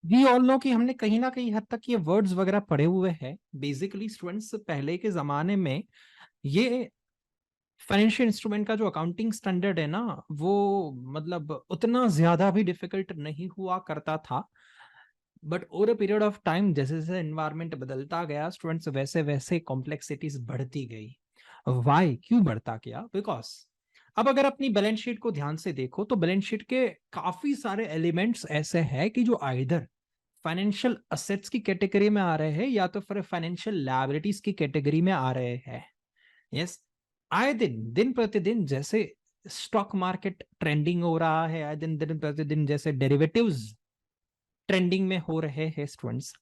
We all know कि हमने कहीं ना कहीं हद तक ये वर्ड्स वगैरह पढ़े हुए हैं। बेसिकली स्टूडेंट्स, पहले के जमाने में ये फाइनेंशियल इंस्ट्रूमेंट का जो अकाउंटिंग स्टैंडर्ड है ना, वो मतलब उतना ज्यादा भी डिफिकल्ट नहीं हुआ करता था। But over a period of time, जैसे जैसे एनवायरमेंट बदलता गया स्टूडेंट्स, वैसे वैसे कॉम्प्लेक्सिटीज बढ़ती गई। वाई, क्यों बढ़ता गया? बिकॉज अब अगर अपनी बैलेंस शीट को ध्यान से देखो तो बैलेंस शीट के काफी सारे एलिमेंट्स ऐसे हैं कि जो आइदर फाइनेंशियल असेट्स की कैटेगरी में आ रहे हैं या तो फिर फाइनेंशियल लायबिलिटीज की कैटेगरी में आ रहे हैं। यस, आए दिन दिन प्रतिदिन जैसे स्टॉक मार्केट ट्रेंडिंग हो रहा है, आए दिन दिन प्रतिदिन जैसे डेरिवेटिव्स ट्रेंडिंग में हो रहे हैं स्टूडेंट्स,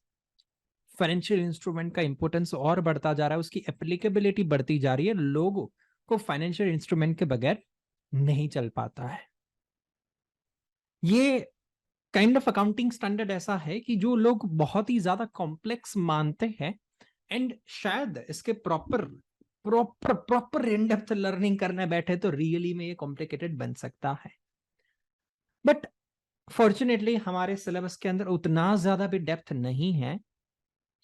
फाइनेंशियल इंस्ट्रूमेंट का इंपॉर्टेंस और बढ़ता जा रहा है, उसकी एप्लीकेबिलिटी बढ़ती जा रही है। लोगों को फाइनेंशियल इंस्ट्रूमेंट के बगैर नहीं चल पाता है। ये काइंड ऑफ अकाउंटिंग स्टैंडर्ड ऐसा है कि जो लोग बहुत ही ज्यादा कॉम्प्लेक्स मानते हैं, एंड शायद इसके proper proper proper in depth learning करने बैठे तो रियली में ये कॉम्प्लिकेटेड बन सकता है। बट फॉर्चुनेटली हमारे सिलेबस के अंदर उतना ज्यादा भी डेप्थ नहीं है,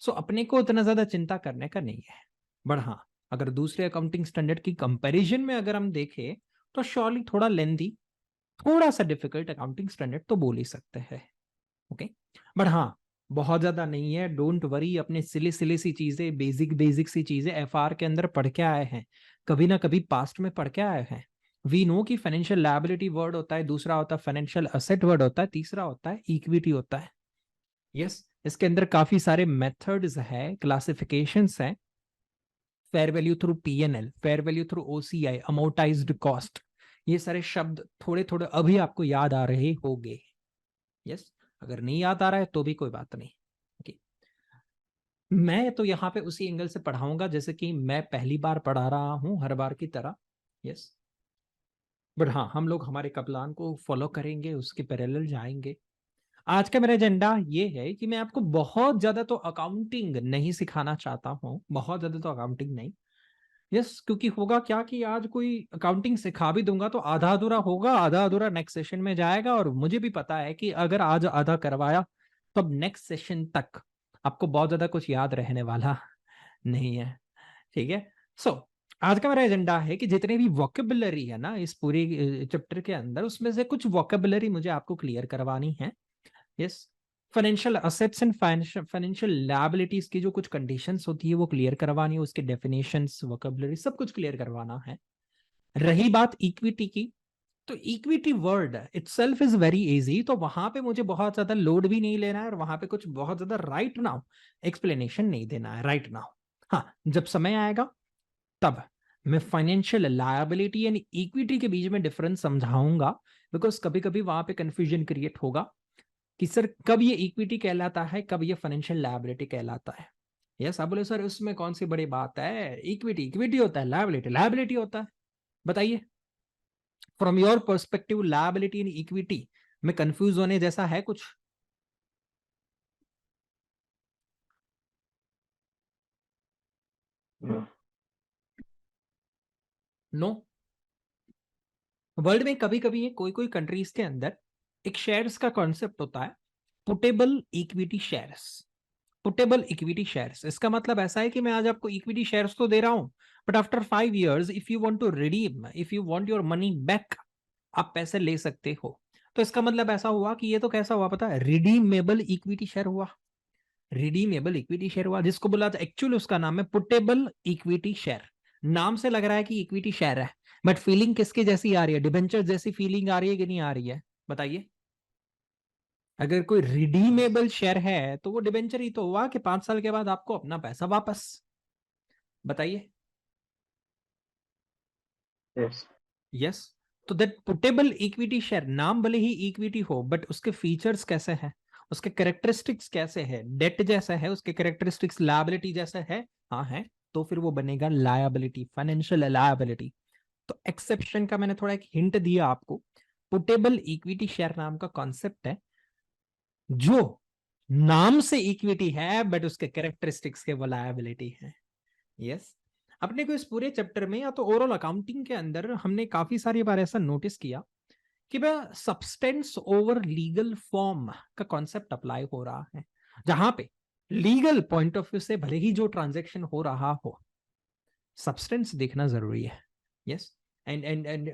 सो अपने को उतना ज्यादा चिंता करने का नहीं है। बट हाँ, अगर दूसरे अकाउंटिंग स्टैंडर्ड की कंपैरिजन में अगर हम देखें तो श्योरली थोड़ा लेंदी, थोड़ा सा डिफिकल्ट अकाउंटिंग स्टैंडर्ड तो बोल ही सकते हैं। ओके, बट हाँ, बहुत ज्यादा नहीं है। डोंट वरी, अपने सिली सिली सी चीजें, बेसिक बेसिक सी चीजें एफआर के अंदर पढ़ के आए हैं, कभी ना कभी पास्ट में पढ़ के आए हैं। वी नो कि फाइनेंशियल लायबिलिटी वर्ड होता है, दूसरा होता है फाइनेंशियल असेट वर्ड होता है, तीसरा होता है इक्विटी होता है। यस, इसके अंदर काफी सारे मेथड्स है, क्लासिफिकेशंस हैं। Fair value through PNL, fair value through OCI, amortised cost, ये सारे शब्द थोड़े थोड़े अभी आपको याद आ रहे होंगे। यस, अगर नहीं याद आ रहा है तो भी कोई बात नहीं। okay. मैं तो यहाँ पे उसी एंगल से पढ़ाऊंगा जैसे कि मैं पहली बार पढ़ा रहा हूँ हर बार की तरह। यस, बट हाँ, हम लोग हमारे प्लान को फॉलो करेंगे, उसके पैरेलल जाएंगे। आज का मेरा एजेंडा ये है कि मैं आपको बहुत ज्यादा तो अकाउंटिंग नहीं सिखाना चाहता हूँ, बहुत ज्यादा तो अकाउंटिंग नहीं। यस, क्योंकि होगा क्या कि आज कोई अकाउंटिंग सिखा भी दूंगा तो आधा अधूरा होगा, आधा अधूरा नेक्स्ट सेशन में जाएगा, और मुझे भी पता है कि अगर आज आधा करवाया तो अब नेक्स्ट सेशन तक आपको बहुत ज्यादा कुछ याद रहने वाला नहीं है। ठीक है, सो आज का मेरा एजेंडा है कि जितने भी वोकेबुलरी है ना इस पूरी चैप्टर के अंदर, उसमें से कुछ वोकेबुलरी मुझे आपको क्लियर करवानी है। Yes, financial assets and financial liabilities की जो कुछ कंडीशंस होती है वो क्लियर करवानी है, उसके डेफिनेशंस, वोकेबुलरी सब कुछ क्लियर करवाना है। रही बात इक्विटी की, तो equity word itself is very easy, तो वहां पे मुझे बहुत ज्यादा लोड भी नहीं लेना है, और वहां पे कुछ बहुत ज्यादा राइट नाउ एक्सप्लेनेशन नहीं देना है राइट नाउ। हाँ, जब समय आएगा तब मैं फाइनेंशियल लायबिलिटी एंड इक्विटी के बीच में डिफरेंस समझाऊंगा, बिकॉज कभी कभी वहां पे कंफ्यूजन क्रिएट होगा कि सर कब ये इक्विटी कहलाता है, कब ये फाइनेंशियल लायबिलिटी कहलाता है। यस, आप बोले सर उसमें कौन सी बड़ी बात है, इक्विटी इक्विटी होता है, लायबिलिटी लायबिलिटी होता है। बताइए, from your perspective liability and equity में कंफ्यूज होने जैसा है कुछ? नो। वर्ल्ड में कभी कभी कोई कोई कंट्रीज के अंदर एक शेयर्स का कॉन्सेप्ट होता है, puttable equity shares. Puttable equity shares, इसका मतलब ऐसा है कि मैं आज आपको इक्विटी शेयर्स तो दे रहा हूं, but after 5 years if you want to redeem, if you want your money back, आप पैसे ले सकते हो। तो इसका मतलब ऐसा हुआ कि ये तो कैसा हुआ पता है, रिडीमेबल इक्विटी शेयर हुआ। रिडीमेबल इक्विटी शेयर हुआ, जिसको बोला था एक्चुअली उसका नाम है पुटेबल इक्विटी शेयर। नाम से लग रहा है कि इक्विटी शेयर है, बट फीलिंग किसके जैसी आ रही है, डिबेंचर जैसी फीलिंग आ रही है कि नहीं आ रही है? बताइए। अगर कोई रिडीमेबल शेयर है तो वो डिबेंचर ही तो हुआ कि 5 साल के बाद आपको अपना पैसा वापस। बताइए। यस। यस, तो दैट पुटेबल इक्विटी शेयर, नाम भले ही इक्विटी हो बट उसके फीचर्स कैसे हैं, उसके कैरेक्टरिस्टिक्स कैसे है, डेट जैसा है उसके कैरेक्टरिस्टिक्स, लायबिलिटी जैसा है, हाँ है, तो फिर वो बनेगा लायबिलिटी, फाइनेंशियल लायबिलिटी। तो एक्सेप्शन का मैंने थोड़ा एक हिंट दिया आपको। पुटेबल इक्विटी शेयर नाम का कॉन्सेप्ट है जो नाम से इक्विटी है बट उसके कैरेक्टरिस्टिक्स के वो लायबिलिटी है। यस, अपने को इस पूरे चैप्टर में या तो ओवरऑल अकाउंटिंग के अंदर हमने काफी सारी बार ऐसा नोटिस किया कि भाई सब्सटेंस ओवर लीगल फॉर्म का कॉन्सेप्ट अप्लाई हो रहा है, जहां पे लीगल पॉइंट ऑफ व्यू से भले ही जो ट्रांजैक्शन हो रहा हो, सब्सटेंस देखना जरूरी है। यस, एंड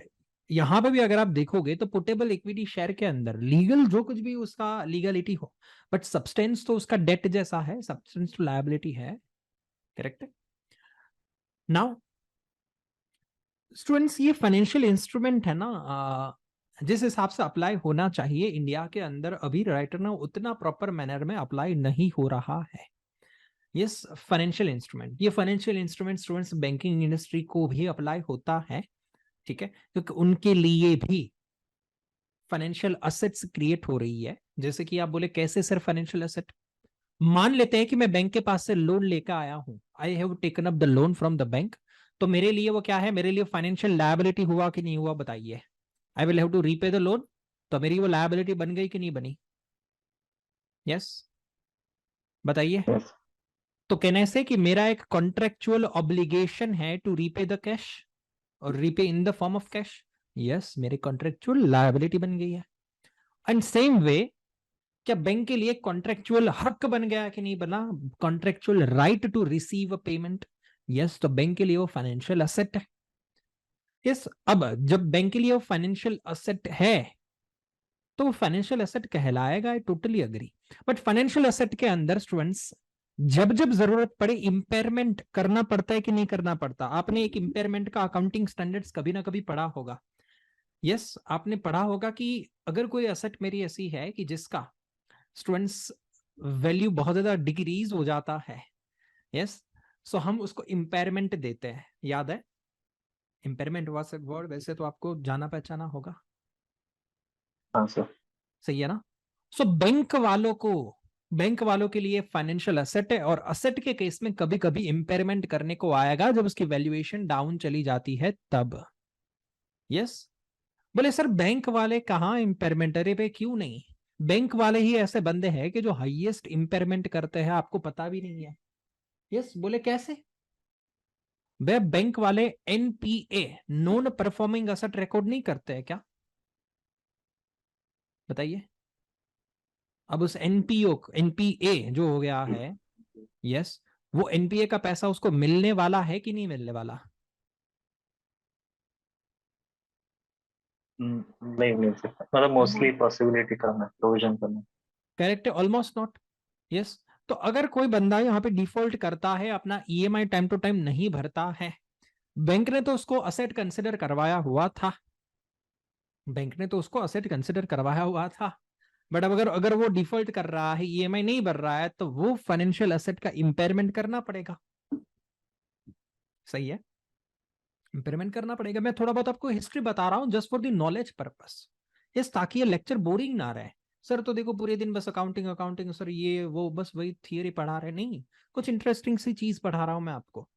यहां पे भी अगर आप देखोगे तो पोर्टेबल इक्विटी शेयर के अंदर लीगल जो कुछ भी उसका लीगलिटी हो, बट सब्सटेंस तो उसका डेट जैसा है, सब्सटेंस तो लायबिलिटी है। करेक्ट है। नाउ स्टूडेंट्स, ये फाइनेंशियल इंस्ट्रूमेंट है ना, जिस हिसाब से अप्लाई होना चाहिए इंडिया के अंदर अभी राइट ना उतना प्रॉपर मैनर में अप्लाई नहीं हो रहा है। यस, फाइनेंशियल इंस्ट्रूमेंट, ये financial instrument students banking industry को भी अप्लाई होता है, ठीक है, क्योंकि उनके लिए भी फाइनेंशियल असेट्स क्रिएट हो रही है। जैसे कि आप बोले कैसे सर फाइनेंशियल असेट, मान लेते हैं कि मैं बैंक के पास से लोन लेकर आया हूं, I have taken up the loan from the bank, तो मेरे लिए वो क्या है, मेरे लिए फाइनेंशियल लायबिलिटी हुआ कि नहीं हुआ बताइए। I will have to repay the loan, तो मेरी वो लायबिलिटी बन गई कि नहीं बनी? यस, बताइए। यस। तो कहने से कि मेरा एक कॉन्ट्रेक्चुअल ऑब्लिगेशन है टू रीपे द कैश और repay in the form of cash. Yes, मेरी कॉन्ट्रेक्चुअल लायबिलिटी बन गई है। एंड सेम वे, क्या बैंक के लिए कॉन्ट्रेक्चुअल हक बन गया कि नहीं बना, contractual right to receive a payment. Yes, तो बैंक के लिए वो फाइनेंशियल असेट है। यस, अब जब बैंक के लिए वो फाइनेंशियल असेट है तो फाइनेंशियल एसेट कहलाएगा, I totally agree. But financial asset के अंदर स्टूडेंट्स जब जब जरूरत पड़े इंपेयरमेंट करना पड़ता है कि नहीं करना पड़ता? आपने एक इंपेयरमेंट का अकाउंटिंग स्टैंडर्ड्स कभी ना कभी पढ़ा होगा। यस, आपने पढ़ा होगा कि अगर कोई एसेट मेरी ऐसी है कि जिसका स्टूडेंट्स वैल्यू बहुत ज्यादा डिक्रीज हो जाता है, यस, सो हम उसको इंपेयरमेंट देते हैं। याद है इंपेयरमेंट वर्ड? वैसे तो आपको जाना पहचाना होगा। हाँ सर। सही है ना? सो बैंक वालों के लिए फाइनेंशियल असेट है, और असेट के केस में कभी कभी इंपेयरमेंट करने को आएगा जब उसकी वैल्यूएशन डाउन चली जाती है तब। यस, बोले सर बैंक वाले कहाँ इंपेयरमेंट, अरे पे क्यों नहीं? बैंक वाले ही ऐसे बंदे हैं कि जो हाईएस्ट इंपेयरमेंट करते हैं, आपको पता भी नहीं है। यस, बोले कैसे? वे बैंक वाले NPA, non performing asset record नहीं करते हैं क्या? बताइए। अब उस एनपीए जो हो गया है, यस, वो एनपीए का पैसा उसको मिलने वाला है कि नहीं मिलने वाला? नहीं मिल सकता, मतलब मोस्टली पॉसिबिलिटी कम है प्रोविजन करना। करेक्ट है, ऑलमोस्ट नॉट। यस, तो अगर कोई बंदा यहाँ पे डिफॉल्ट करता है, अपना ईएमआई टाइम टू टाइम नहीं भरता है, बैंक ने तो उसको असेट कंसिडर करवाया हुआ था, बैंक ने तो उसको असेट कंसिडर करवाया हुआ था, बट अब अगर अगर वो डिफॉल्ट कर रहा है, ईएमआई नहीं भर रहा है, तो वो फाइनेंशियल असेट का इंपेयरमेंट करना पड़ेगा। सही है, इंपेयरमेंट करना पड़ेगा। मैं थोड़ा बहुत आपको हिस्ट्री बता रहा हूं just for the knowledge purpose, yes, ताकि ये लेक्चर बोरिंग ना रहे। सर तो देखो पूरे दिन बस अकाउंटिंग अकाउंटिंग, सर ये वो बस वही थियरी पढ़ा रहे, नहीं, कुछ इंटरेस्टिंग सी चीज पढ़ा रहा हूं मैं आपको।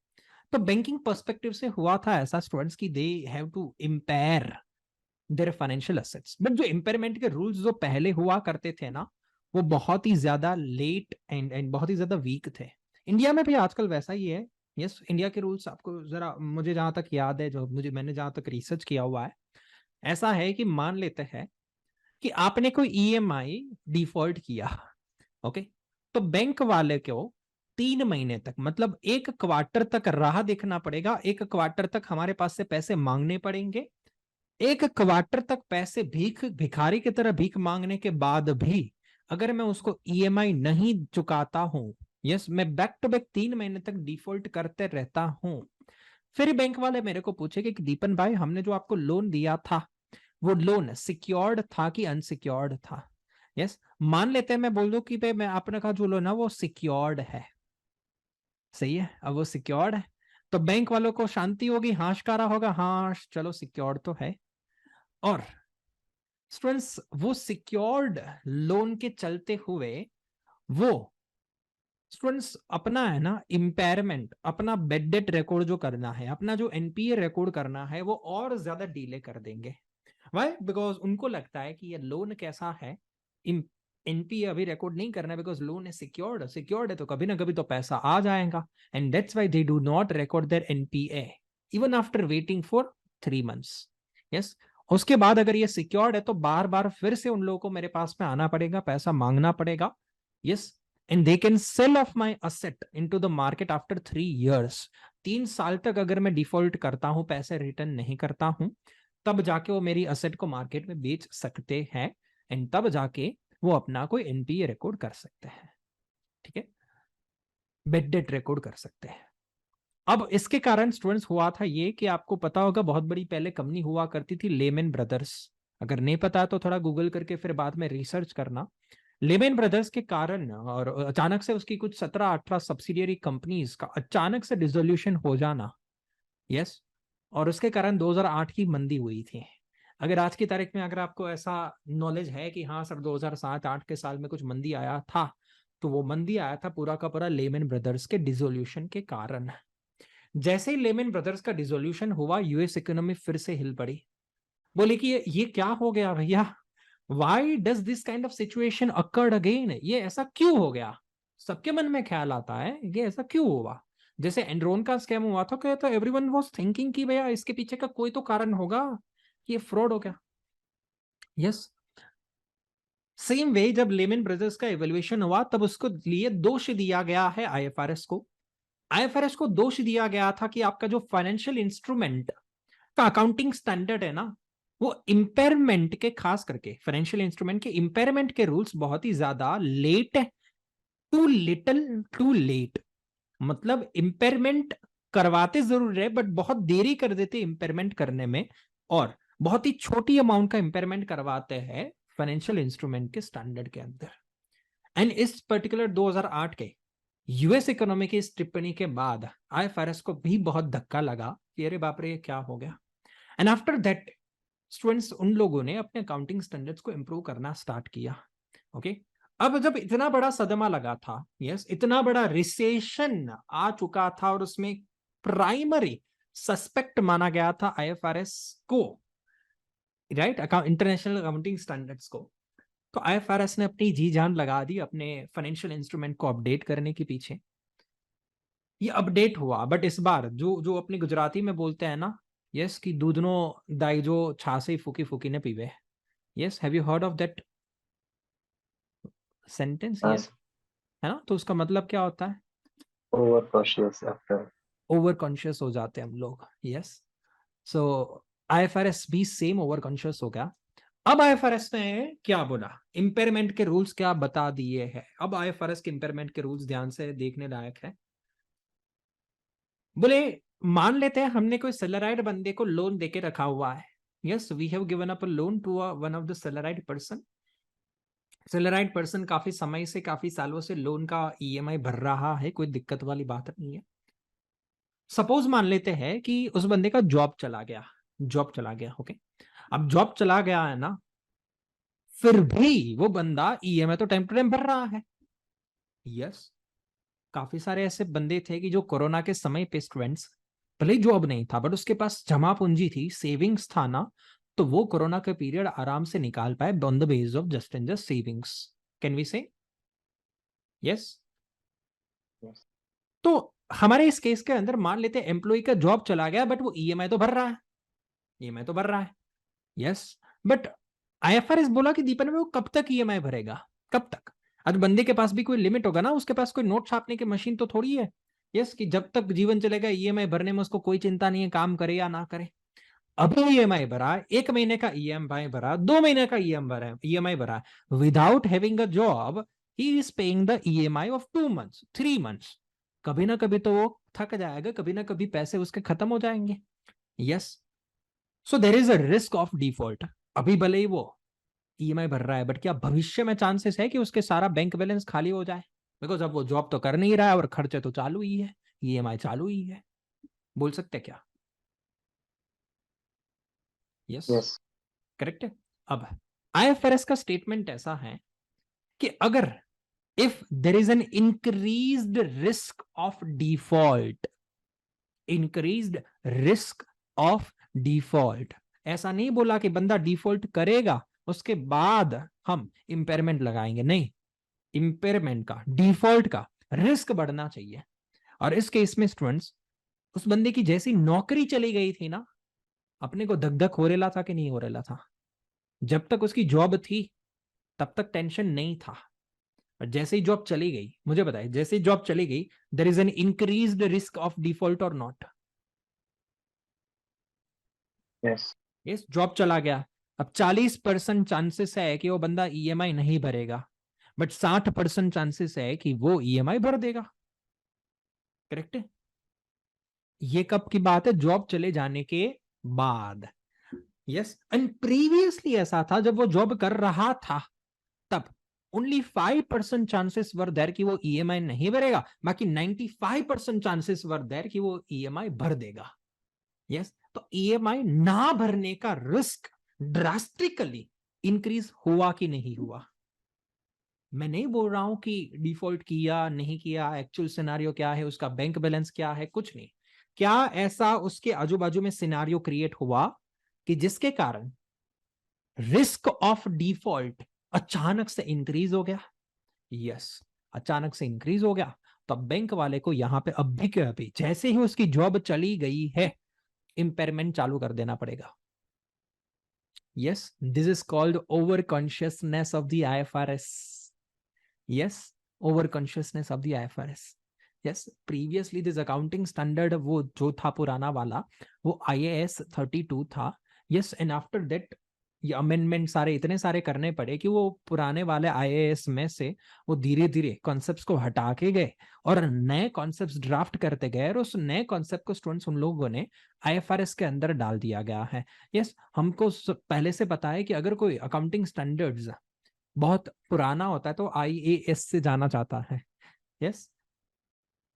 तो बैंकिंग पर्सपेक्टिव से हुआ था ऐसा स्टूडेंट्स की they have to impair their financial assets, but जो इम्पेयरमेंट के रूल्स जो पहले हुआ करते थे ना, वो बहुत ही ज्यादा लेट एंड बहुत ही ज्यादा वीक थे। इंडिया में भी आजकल वैसा ही है। यस, इंडिया के रूल्स आपको जरा, मुझे जहां तक याद है, जो मैंने जहां तक रिसर्च किया हुआ है, ऐसा है कि मान लेते हैं कि आपने कोई ईएमआई डिफॉल्ट किया, ओके, तो बैंक वाले को 3 महीने तक, मतलब 1 क्वार्टर तक राह देखना पड़ेगा। 1 क्वार्टर तक हमारे पास से पैसे मांगने पड़ेंगे। 1 क्वार्टर तक पैसे भिखारी की तरह भीख मांगने के बाद भी अगर मैं उसको ईएमआई नहीं चुकाता हूं, यस, मैं बैक टू बैक 3 महीने तक डिफॉल्ट करते रहता हूं, फिर बैंक वाले मेरे को पूछेंगे कि दीपन भाई, हमने जो आपको लोन दिया था, वो लोन सिक्योर्ड था कि अनसिक्योर्ड था? यस, मान लेते हैं मैं बोल दूं कि भाई मैं आपने कहा जो लोन है वो सिक्योर्ड है। सही है, अब वो सिक्योर्ड है, तो बैंक वालों को शांति होगी, हाशकारा होगा, हाँ चलो सिक्योर्ड तो है। और स्टूडेंट्स वो सिक्योर्ड लोन के चलते हुए वो स्टूडेंट्स अपना है ना इम्पेयरमेंट, अपना बेड डेट रिकॉर्ड जो करना है, अपना जो एनपीए रिकॉर्ड करना है, वो और ज्यादा डिले कर देंगे। वाई? बिकॉज उनको लगता है कि ये लोन कैसा है, एनपीए अभी रिकॉर्ड नहीं करना है, बिकॉज लोन है सिक्योर्ड, सिक्योर्ड है तो कभी ना कभी तो पैसा आ जाएगा, and that's why they do not record their NPA even after waiting for 3 months। Yes, उसके बाद अगर ये सिक्योर्ड है तो बार बार फिर से उन लोगों को मेरे पास में आना पड़ेगा, पैसा मांगना पड़ेगा। Yes, and they can sell of my asset into the market after 3 years। 3 साल तक अगर मैं डिफॉल्ट करता हूं, पैसे रिटर्न नहीं करता हूं, तब जाके वो मेरी असेट को मार्केट में बेच सकते हैं, एंड तब जाके वो अपना कोई एनपीए रिकॉर्ड कर सकते हैं। ठीक है, बेड डेट रिकॉर्ड कर सकते हैं। अब इसके कारण स्टूडेंट्स हुआ था ये कि आपको पता होगा बहुत बड़ी पहले कंपनी हुआ करती थी लेमन ब्रदर्स। अगर नहीं पता तो थोड़ा गूगल करके फिर बाद में रिसर्च करना। लेमन ब्रदर्स के कारण और अचानक से उसकी कुछ 17-18 सब्सिडियरी कंपनीज का अचानक से डिसोल्यूशन हो जाना। यस, और उसके कारण 2008 की मंदी हुई थी। अगर आज की तारीख में अगर आपको ऐसा नॉलेज है कि हाँ सर 2007-8 के साल में कुछ मंदी आया था, तो वो मंदी आया था पूरा का पूरा लेमन ब्रदर्स के डिसोल्यूशन के कारण। जैसे ही लेमन ब्रदर्स का डिसोल्यूशन हुआ, यूएस इकोनॉमी फिर से हिल पड़ी। बोले कि ये क्या हो गया भैया, why does this kind of situation occurred again, ये ऐसा क्यों हो गया। सबके मन में ख्याल आता है ये ऐसा क्यों हुआ। जैसे एनरोन का स्कैम हुआ था, क्या तो एवरीवन वाज थिंकिंग कि भैया इसके पीछे का कोई तो कारण होगा, ये फ्रॉड हो गया। यस, सेम वे जब लेमन ब्रदर्स का इवेल्युएशन हुआ तब उसको लिए दोष दिया गया है आईएफआरएस को। आईएफआरएस को दोष दिया गया था कि आपका जो फाइनेंशियल इंस्ट्रूमेंट का अकाउंटिंग स्टैंडर्ड है ना, वो इंपेयरमेंट के, खास करके फाइनेंशियल इंस्ट्रूमेंट के इंपेयरमेंट के रूल्स बहुत ही ज्यादा लेट है। टू लिटिल टू लेट, मतलब इंपेयरमेंट करवाते जरूर है बट बहुत देरी कर देते इंपेयरमेंट करने में, और बहुत ही छोटी अमाउंट का इंपेयरमेंट करवाते हैं फाइनेंशियल इंस्ट्रूमेंट के स्टैंडर्ड के अंदर। एंड इस पर्टिकुलर 2008 के यूएस इकोनॉमी की इस टिप्पणी के बाद आईएफआरएस को भी बहुत धक्का लगा कि अरे बाप रे ये क्या हो गया। एंड आफ्टर दैट स्टूडेंट्स, उन लोगों ने अपने अकाउंटिंग स्टैंडर्ड्स को इंप्रूव करना स्टार्ट किया। ओके, अब जब इतना बड़ा सदमा लगा था, यस, इतना बड़ा रिसेशन आ चुका था और उसमें प्राइमरी सस्पेक्ट माना गया था आईएफआरएस को, राइट, इंटरनेशनल अकाउंटिंग स्टैंडर्ड्स को, तो आईएफआरएस ने अपनी जी जान लगा दी अपने फाइनेंशियल इंस्ट्रूमेंट को अपडेट करने के पीछे। ये अपडेट हुआ, बट इस बार जो जो अपनी गुजराती में बोलते हैं ना, यस, कि दूधनो दाइजो छासे फूकी फूकी ने पीवे। Yes, have you heard of that sentence? हाँ यस, है ना, तो उसका मतलब क्या होता है? Over cautious after. Over conscious हो जाते हैं हम लोग। यस, सो आईएफआरएस भी सेम ओवर कॉन्शियस हो गया। अब आईएफआरएस ने क्या बोला, इंपेयरमेंट के रूल्स क्या बता दिए हैं। अब आईएफआरएस के इंपेयरमेंट के रूल्स ध्यान से देखने लायक है। बोले मान लेते हैं हमने कोई सैलराइड बंदे को लोन देके रखा हुआ है। Yes, we have given up a loan to one of the salaried person. Salaried person काफी समय से, काफी सालों से लोन का ईएमआई भर रहा है, कोई दिक्कत वाली बात नहीं है। सपोज मान लेते हैं कि उस बंदे का जॉब चला गया, जॉब चला गया। ओके, अब जॉब चला गया है ना, फिर भी वो बंदा ईएमआई तो टाइम टू टाइम भर रहा है। यस, काफी सारे ऐसे बंदे थे कि जो कोरोना के समय पे स्टूडेंट्स, भले जॉब नहीं था बट उसके पास जमा पूंजी थी, सेविंग्स था ना, तो वो कोरोना के पीरियड आराम से निकाल पाए on the base of just and just savings. Can we say yes? तो हमारे इस केस के अंदर मान लेते हैं एम्प्लॉय का जॉब चला गया बट वो ईएमआई तो भर रहा है, ईएमआई तो भर रहा है। यस, बट आईएफआरएस बोला कि दीपन में वो कब तक ईएमआई भरेगा, कब तक? आज बंदे के पास भी कोई लिमिट होगा ना, उसके पास कोई नोट छापने की मशीन तो थोड़ी है। यस, कि जब तक जीवन चलेगा ईएमआई भरने में उसको कोई चिंता नहीं है, काम करे या ना करे। अभी ईएमआई भरा, 1 महीने का ईएमआई भरा, 2 महीने का ईएमआई भरा, without having a job he is paying the EMI of 2 months 3 months। कभी ना कभी तो वो थक जाएगा, कभी ना कभी पैसे उसके खत्म हो जाएंगे। Yes, so there is a risk of default. अभी भले ही वो ईएमआई भर रहा है बट क्या भविष्य में चांसेस है कि उसके सारा बैंक बैलेंस खाली हो जाए? बिकॉज अब वो जॉब तो कर नहीं रहा है और खर्चे तो चालू ही है, ईएमआई चालू ही है। बोल सकते क्या? Yes, yes. करेक्ट है। अब आईएफआरएस का स्टेटमेंट ऐसा है कि अगर if there is an increased risk of default, increased risk of default, ऐसा नहीं बोला कि बंदा डिफॉल्ट करेगा उसके बाद हम इंपेयरमेंट लगाएंगे, नहीं, इंपेयरमेंट का, डिफॉल्ट का रिस्क बढ़ना चाहिए। और इस केस में स्टूडेंट्स, उस बंदे की जैसी नौकरी चली गई थी ना, अपने को धक धक हो रेला था कि नहीं हो रेला था? जब तक उसकी जॉब थी तब तक टेंशन नहीं था, और जैसे ही जॉब चली गई, मुझे बताइए, जैसे ही जॉब चली गई, there is an increased risk of default और नॉट? यस। यस, जॉब चला गया, अब 40% चांसेस है कि वो बंदा ईएमआई नहीं भरेगा, बट 60% चांसेस है कि वो ईएमआई भर देगा। करेक्ट है? ये कब की बात है? जॉब चले जाने के बाद। यस, एंड प्रीवियसली ऐसा था, जब वो जॉब कर रहा था तब ओनली 5% चांसेस वर देयर कि वो ईएमआई नहीं भरेगा, बाकी 95% चांसेस वर देयर कि वो ईएमआई भर देगा। यस, तो ईएमआई ना भरने का रिस्क ड्रास्टिकली इंक्रीज हुआ कि नहीं हुआ? मैं नहीं बोल रहा हूं कि डिफॉल्ट किया नहीं किया, एक्चुअल सिनारियो क्या है, उसका बैंक बैलेंस क्या है, कुछ नहीं। क्या ऐसा उसके आजू बाजू में सिनारियो क्रिएट हुआ कि जिसके कारण रिस्क ऑफ डिफॉल्ट अचानक से इंक्रीज हो गया? यस, अचानक से इंक्रीज हो गया। तो बैंक वाले को यहां पे अभी के अभी, जैसे ही उसकी जॉब चली गई है, इंपेयरमेंट चालू कर देना पड़ेगा। Yes, this is called over consciousness of the IFRS. Yes, over consciousness of the IFRS. Yes, previously this accounting standard वो जो था पुराना वाला, वो IAS 32 था। यस, एंड आफ्टर दैट ये अमेंडमेंट सारे इतने सारे करने पड़े कि वो पुराने वाले IAS में से वो धीरे धीरे कॉन्सेप्ट्स को हटा के गए और नए कॉन्सेप्ट्स ड्राफ्ट करते गए, और उस नए कॉन्सेप्ट को स्टूडेंट्स उन लोगों ने IFRS के अंदर डाल दिया गया है। यस, हमको पहले से पता है कि अगर कोई अकाउंटिंग स्टैंडर्ड्स बहुत पुराना होता है तो IAS से जाना जाता है। यस,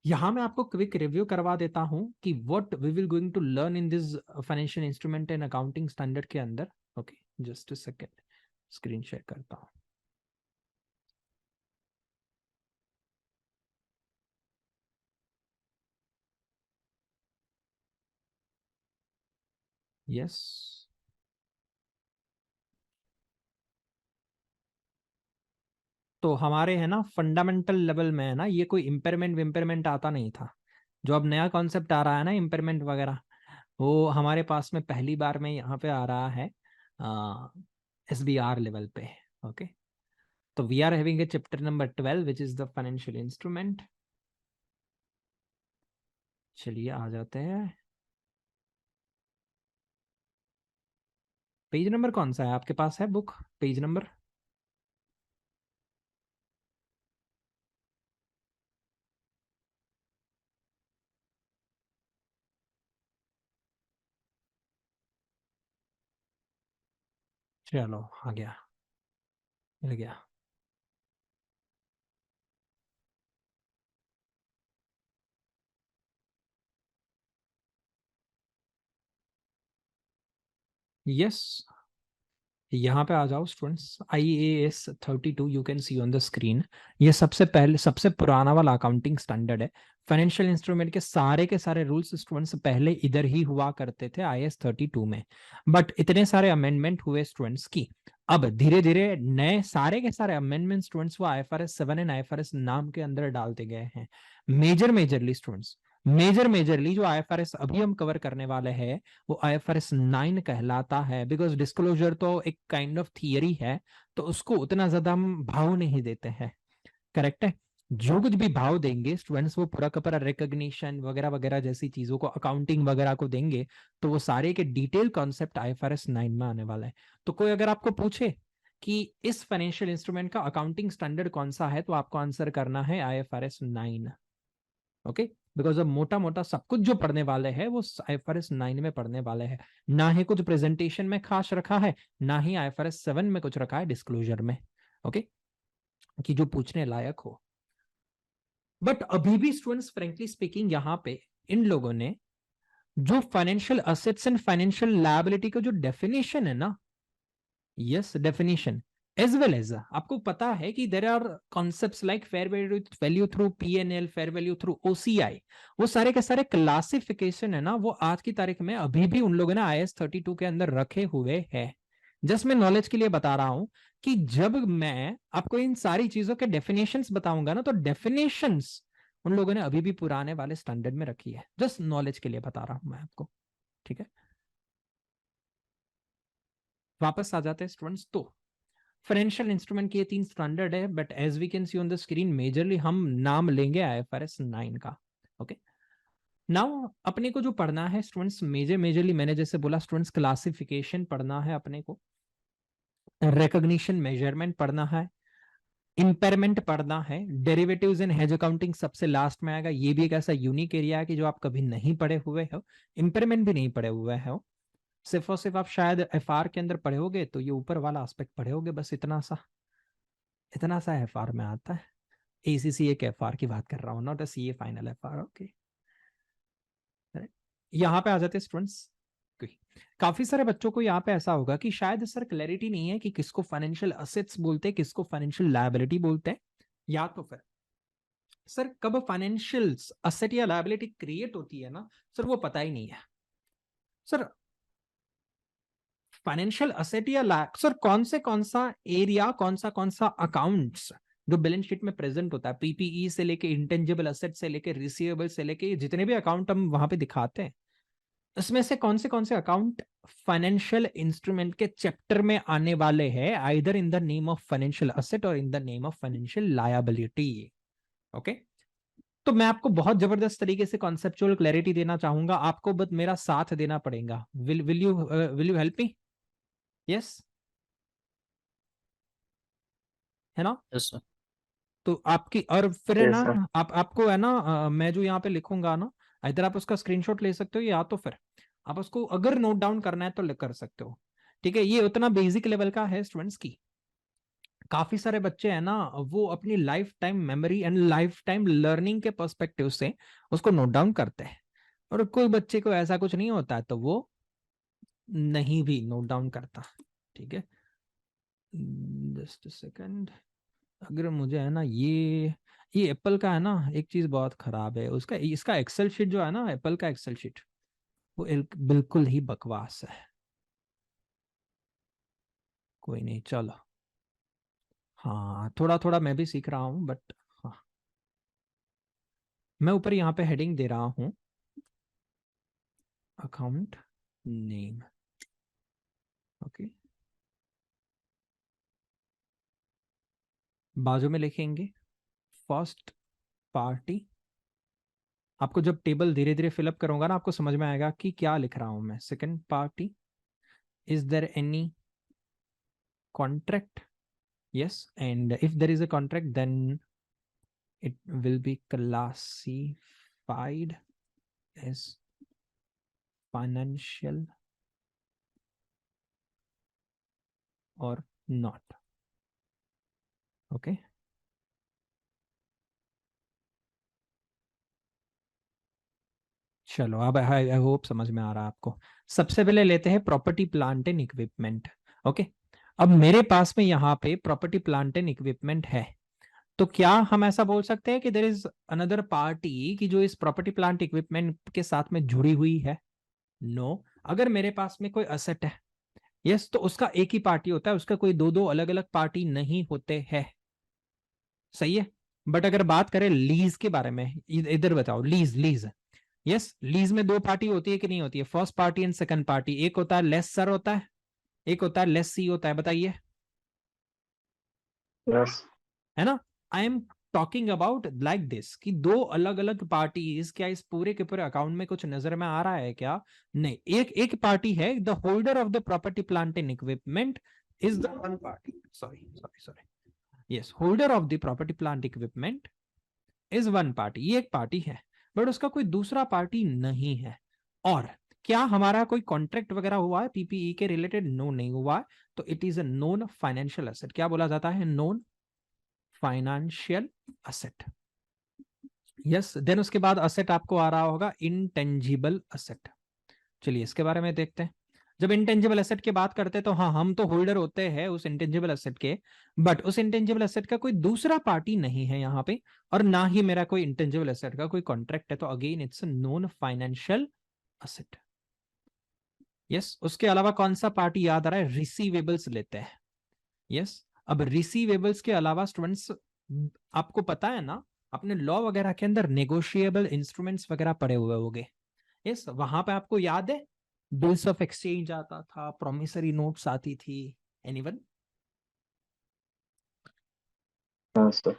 यहां मैं आपको क्विक रिव्यू करवा देता हूं कि what we will going to learn in this financial instrument and accounting standard के अंदर। Okay, just a second, screen share करता हूं। यस, तो हमारे है ना फंडामेंटल लेवल में है ना, ये कोई इम्पेयरमेंट विम्पेयरमेंट आता नहीं था। जो अब नया कॉन्सेप्ट आ रहा है ना इम्पेयरमेंट वगैरह, वो हमारे पास में पहली बार में यहाँ पे आ रहा है SBR लेवल पे। ओके, तो we are having a chapter number 12 which is the financial instrument. चलिए आ जाते हैं। पेज नंबर कौन सा है आपके पास? है बुक पेज नंबर? चलो आ गया, मिल गया। यस, यहाँ पे आ जाओ students. IAS 32 you can see on the screen. ये सबसे पहले सबसे पुराना वाला अकाउंटिंग स्टैंडर्ड है। फाइनेंशियल इंस्ट्रूमेंट के सारे रूल्स स्टूडेंट्स पहले इधर ही हुआ करते थे IAS 32 में, बट इतने सारे अमेंडमेंट हुए स्टूडेंट्स की अब धीरे धीरे नए सारे के सारे अमेंडमेंट स्टूडेंट्स वो IFRS 7 एंड IFRS नाम के अंदर डालते गए हैं। मेजरली स्टूडेंट्स, मेजरली जो IFRS अभी हम कवर करने वाले हैं वो IFRS 9 कहलाता है, बिकॉज डिस्क्लोजर तो एक काइंड ऑफ थियरी है, तो उसको उतना ज्यादा हम भाव नहीं देते हैं। करेक्ट है? जो कुछ भी भाव देंगे स्टूडेंट्स वो पूरा का पूरा रिकॉग्निशन वगैरह वगैरह जैसी चीजों को, अकाउंटिंग वगैरह को देंगे, तो वो सारे के डिटेल कॉन्सेप्ट IFRS 9 में आने वाला है। तो कोई अगर आपको पूछे कि इस फाइनेंशियल इंस्ट्रूमेंट का अकाउंटिंग स्टैंडर्ड कौन सा है, तो आपको आंसर करना है IFRS 9। ओके, बिकॉज अब मोटा मोटा सब कुछ जो पढ़ने वाले हैं वो IFRS 9 में पढ़ने वाले हैं। ना ही कुछ प्रेजेंटेशन में खास रखा है, ना ही IFRS 7 में कुछ रखा है डिस्क्लोजर में। ओके, कि जो पूछने लायक हो। बट अभी भी स्टूडेंट्स फ्रेंकली स्पीकिंग यहाँ पे इन लोगों ने जो financial assets and financial liability का जो डेफिनेशन है ना, yes definition, as well as आपको पता है कि there are concepts like fair value through PNL, fair value through OCI, वो सारे के सारे क्लासिफिकेशन है ना, वो आज की तारीख में अभी भी उन लोगों ने IAS 32 के अंदर रखे हुए हैं। जस्ट मैं नॉलेज के लिए बता रहा हूं कि जब मैं आपको इन सारी चीजों के डेफिनेशंस बताऊंगा ना, तो डेफिनेशंस उन लोगों ने अभी भी पुराने वाले स्टैंडर्ड में रखी है। जस्ट नॉलेज के लिए बता रहा हूं मैं आपको, ठीक है? वापस आ जाते हैं स्टूडेंट्स। तो फाइनेंशियल इंस्ट्रूमेंट के 3 स्टैंडर्ड है, but as we can see on the screen majorly हम नाम लेंगे IFRS 9 का। ओके, नाउ अपने को जो पढ़ना है स्टूडेंट्स, मेजरली मैंने जैसे बोला स्टूडेंट्स, क्लासिफिकेशन पढ़ना है अपने को, रिकॉग्निशन मेजरमेंट पढ़ना है, इम्पेयरमेंट पढ़ना है, डेरिवेटिव्स एंड हेज अकाउंटिंग सबसे लास्ट में आएगा। ये भी एक ऐसा यूनिक एरिया है कि जो आप कभी नहीं पढ़े हुए हो, इम्पेयरमेंट भी नहीं पढ़े हुए हो, सिर्फ और सिर्फ आप शायद FR के अंदर पढ़े होगे, तो ये ऊपर वाला एस्पेक्ट पढ़े होगे, बस इतना सा FR में आता है। ACC एक FR की बात कर रहा हूँ, not a CA final FR। Okay, यहाँ पे आ जाते स्टूडेंट्स। काफी सारे बच्चों को यहाँ पे ऐसा होगा कि शायद सर क्लैरिटी नहीं है कि किसको फाइनेंशियल असेट्स बोलते हैं, किसको फाइनेंशियल लायबिलिटी बोलते हैं, या तो फिर सर कब फाइनेंशियल असेट या लायबिलिटी क्रिएट होती है ना सर, वो पता ही नहीं है। सर फाइनेंशियल असेट या सर कौन सा एरिया, कौन सा अकाउंट्स जो बैलेंस शीट में प्रेजेंट होता है, PPE से लेके इंटेंजिबल असेट से लेके रिसीवेबल से लेके जितने भी अकाउंट हम वहां पे दिखाते हैं, इसमें से कौन से अकाउंट फाइनेंशियल इंस्ट्रूमेंट के चैप्टर में आने वाले हैं, either in the name of financial asset और in the name of financial liability. Okay, तो मैं आपको बहुत जबरदस्त तरीके से कॉन्सेप्चुअल क्लैरिटी देना चाहूंगा, आपको बस मेरा साथ देना पड़ेगा। Will you help me? Yes, है ना? Yes sir. तो आपकी और फिर है Yes, ना, sir. आपको है ना, मैं जो यहाँ पे लिखूंगा ना, इधर आप उसका स्क्रीनशॉट ले सकते हो, या तो फिर आप उसको अगर नोट डाउन करना है तो कर सकते हो। ठीक है, ये उतना बेसिक लेवल का है स्टूडेंट्स की। काफी सारे बच्चे हैं ना, वो अपनी life time memory and life time learning के पर्सपेक्टिव से उसको नोट डाउन करते हैं, और कोई बच्चे को ऐसा कुछ नहीं होता है तो वो नहीं भी नोट डाउन करता। ठीक है, जस्ट सेकंड। अगर मुझे है ना, ये एप्पल का है ना, एक चीज बहुत खराब है उसका, इसका एक्सेल शीट जो है ना, एप्पल का एक्सेल शीट, वो बिल्कुल ही बकवास है। कोई नहीं, चलो। हाँ, थोड़ा थोड़ा मैं भी सीख रहा हूँ, बट हाँ, मैं ऊपर यहाँ पे हेडिंग दे रहा हूँ, अकाउंट नेम। ओके, बाजू में लिखेंगे फर्स्ट पार्टी। आपको जब टेबल धीरे धीरे फिलअप करूंगा ना, आपको समझ में आएगा कि क्या लिख रहा हूं मैं। Second party, is there any contract? yes, and if there is a contract then it will be classified as financial or not. okay, चलो अब आई होप समझ में आ रहा है आपको। सबसे पहले लेते हैं property plant and equipment. Okay, अब मेरे पास में यहाँ पे प्रॉपर्टी प्लांट एंड इक्विपमेंट है, तो क्या हम ऐसा बोल सकते हैं कि देयर इज अनदर पार्टी की जो इस प्रॉपर्टी प्लांट इक्विपमेंट के साथ में जुड़ी हुई है? नो। अगर मेरे पास में कोई असेट है, यस, तो उसका एक ही पार्टी होता है, उसका कोई दो दो अलग अलग पार्टी नहीं होते हैं। सही है, बट अगर बात करें लीज के बारे में, इधर बताओ, लीज लीज यस, लीज में दो पार्टी होती है कि नहीं होती है? First party and second party. एक होता है लेस सर होता है, एक होता है लेस सी होता है, बताइए, Yes. है ना? I am talking about like this कि दो अलग अलग पार्टीज, क्या इस पूरे के पूरे अकाउंट में कुछ नजर में आ रहा है क्या? नहीं, एक एक पार्टी है, the holder of the property plant and equipment is the one party. Sorry, yes, holder of the property plant equipment is one party, ये एक पार्टी है, बट उसका कोई दूसरा पार्टी नहीं है। और क्या हमारा कोई कॉन्ट्रैक्ट वगैरह हुआ है PPE के रिलेटेड? नो, नहीं हुआ है, तो it is a non financial asset. क्या बोला जाता है? Non financial asset. Yes, then उसके बाद असेट आपको आ रहा होगा इंटेंजिबल असेट। चलिए इसके बारे में देखते हैं। जब इंटेंजिबल एसेट की बात करते हैं तो हाँ, हम तो होल्डर होते हैं उस इंटेंजिबल एसेट के, बट उस इंटेंजिबल एसेट का कोई दूसरा पार्टी नहीं है यहाँ पे, और ना ही मेरा कोई इंटेंजिबल एसेट का कोई कॉन्ट्रैक्ट है, तो again it's non financial asset. Yes, उसके अलावा कौन सा पार्टी याद आ रहा है? रिसीवेबल्स लेते हैं। यस, अब रिसीवेबल्स के अलावा स्टूडेंट्स, आपको पता है ना, अपने लॉ वगैरह के अंदर नेगोशिएबल इंस्ट्रूमेंट्स वगैरह पड़े हुए होंगे। यस, वहां पे आपको याद है बिल्स ऑफ एक्सचेंज आता था, प्रोमिसरी नोट्स आती थी। एनीवन? हाँ सर।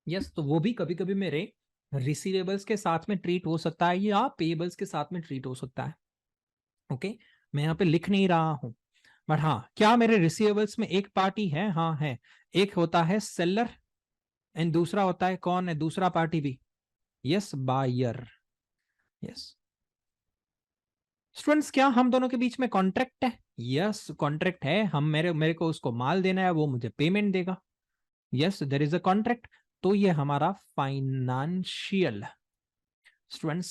यस, तो वो भी कभी कभी मेरे रिसीवेबल्स के साथ में ट्रीट हो सकता है या पेएबल्स के साथ में ट्रीट हो सकता है। ओके, मैं यहाँ पे लिख नहीं रहा हूं, बट हाँ, क्या मेरे रिसीवेबल्स में एक पार्टी है? हाँ है। एक होता है सेलर एंड दूसरा होता है, कौन है दूसरा पार्टी भी? Yes, buyer. यस स्टूडेंट्स, क्या हम दोनों के बीच में कॉन्ट्रैक्ट है? यस कॉन्ट्रैक्ट है। हम मेरे मेरे को उसको माल देना है, वो मुझे पेमेंट देगा। Yes there is a contract. तो ये हमारा फाइनेंशियल स्टूडेंट्स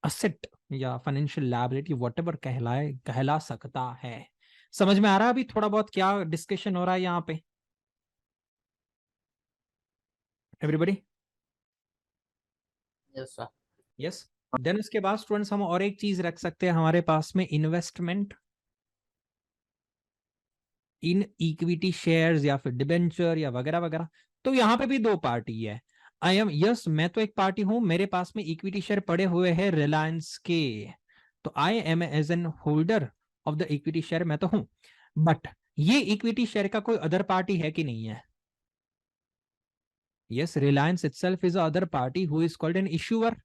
असेट या फाइनेंशियल लायबिलिटी व्हाटएवर कहला सकता है। समझ में आ रहा है अभी थोड़ा बहुत क्या डिस्कशन हो रहा है यहाँ पे? Everybody? Yes sir. Yes. Then उसके बाद स्टूडेंट्स हम और एक चीज रख सकते हैं हमारे पास में, इन्वेस्टमेंट इन इक्विटी शेयर्स या फिर डिबेंचर या वगैरह वगैरह। तो यहाँ पे भी दो पार्टी है। आई एम, यस मैं तो एक पार्टी हूं, मेरे पास में इक्विटी शेयर पड़े हुए हैं रिलायंस के, तो I am as an holder of the equity share, मैं तो हूं। बट ये इक्विटी शेयर का कोई अदर पार्टी है कि नहीं है? Yes, Reliance itself is other party who is called an issuer.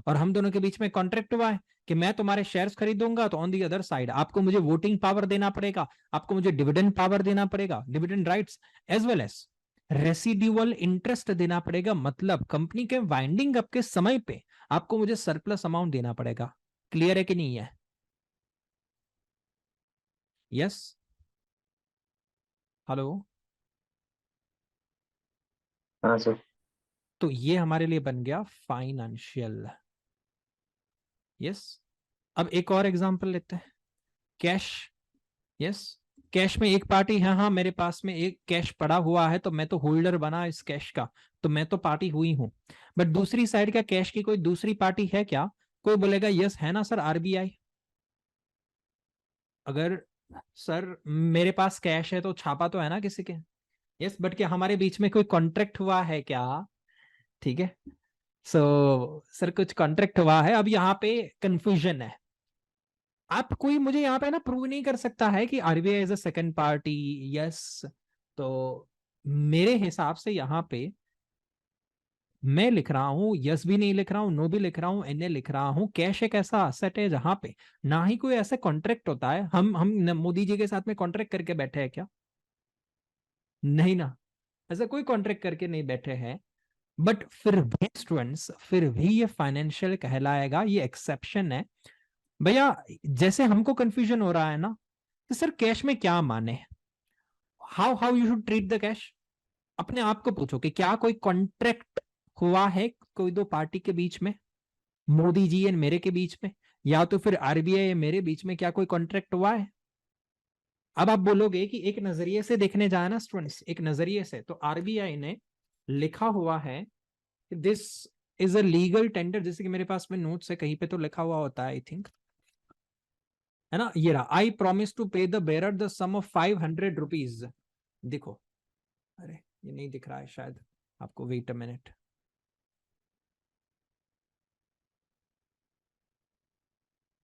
और हम दोनों के बीच में कॉन्ट्रैक्ट हुआ है कि मैं तुम्हारे शेयर्स खरीदूंगा, तो ऑन दी अदर साइड आपको मुझे वोटिंग पावर देना पड़ेगा, आपको मुझे डिविडेंड पावर देना पड़ेगा, dividend rights as well as residual interest देना पड़ेगा। मतलब कंपनी के वाइंडिंग अप के समय पे आपको मुझे सरप्लस अमाउंट देना पड़ेगा। क्लियर है कि नहीं है? Yes, hello. हाँ सर। तो ये हमारे लिए बन गया फाइनेंशियल। यस, अब एक और एग्जांपल लेते हैं, कैश। यस, कैश में एक पार्टी है, हाँ मेरे पास में एक कैश पड़ा हुआ है, तो मैं तो होल्डर बना इस कैश का, तो मैं तो पार्टी हुई हूं। बट दूसरी साइड का कैश की कोई दूसरी पार्टी है क्या? कोई बोलेगा यस है ना सर, आरबीआई। अगर सर मेरे पास कैश है तो छापा तो है ना किसी के। यस, बट क्या हमारे बीच में कोई कॉन्ट्रैक्ट हुआ है क्या? ठीक है, सो सर कुछ कॉन्ट्रैक्ट हुआ है। अब यहाँ पे कंफ्यूजन है। आप कोई मुझे यहाँ पे ना प्रूव नहीं कर सकता है कि RBI is a second party. Yes, तो मेरे हिसाब से यहाँ पे मैं लिख रहा हूं, यस भी नहीं लिख रहा हूं, नो भी लिख रहा हूं, एनए लिख रहा हूं। कैश एक ऐसा असेट है जहां पे ना ही कोई ऐसा कॉन्ट्रैक्ट होता है। हम मोदी जी के साथ में कॉन्ट्रैक्ट करके बैठे हैं क्या? नहीं ना, ऐसा कोई कॉन्ट्रैक्ट करके नहीं बैठे हैं। बट फिर भी स्टूडेंट्स, फिर भी ये फाइनेंशियल कहलाएगा, ये एक्सेप्शन है भैया। जैसे हमको कंफ्यूजन हो रहा है ना कि सर कैश में क्या माने, how how you should treat the cash. अपने आप को पूछो कि क्या कोई कॉन्ट्रैक्ट हुआ है कोई दो पार्टी के बीच में, मोदी जी एंड मेरे के बीच में, या तो फिर आरबीआई मेरे बीच में, क्या कोई कॉन्ट्रैक्ट हुआ है? अब आप बोलोगे कि एक नजरिए से देखने जाए ना स्टूडेंट्स, एक नजरिए से, तो आरबीआई ने लिखा हुआ है this is a legal tender. जैसे कि मेरे पास में नोट्स है, कहीं पे तो लिखा हुआ होता है आई थिंक, है ना, ये रहा, I promise to pay the bearer the sum of 500 rupees. देखो, अरे ये नहीं दिख रहा है शायद आपको, वेट अ मिनट।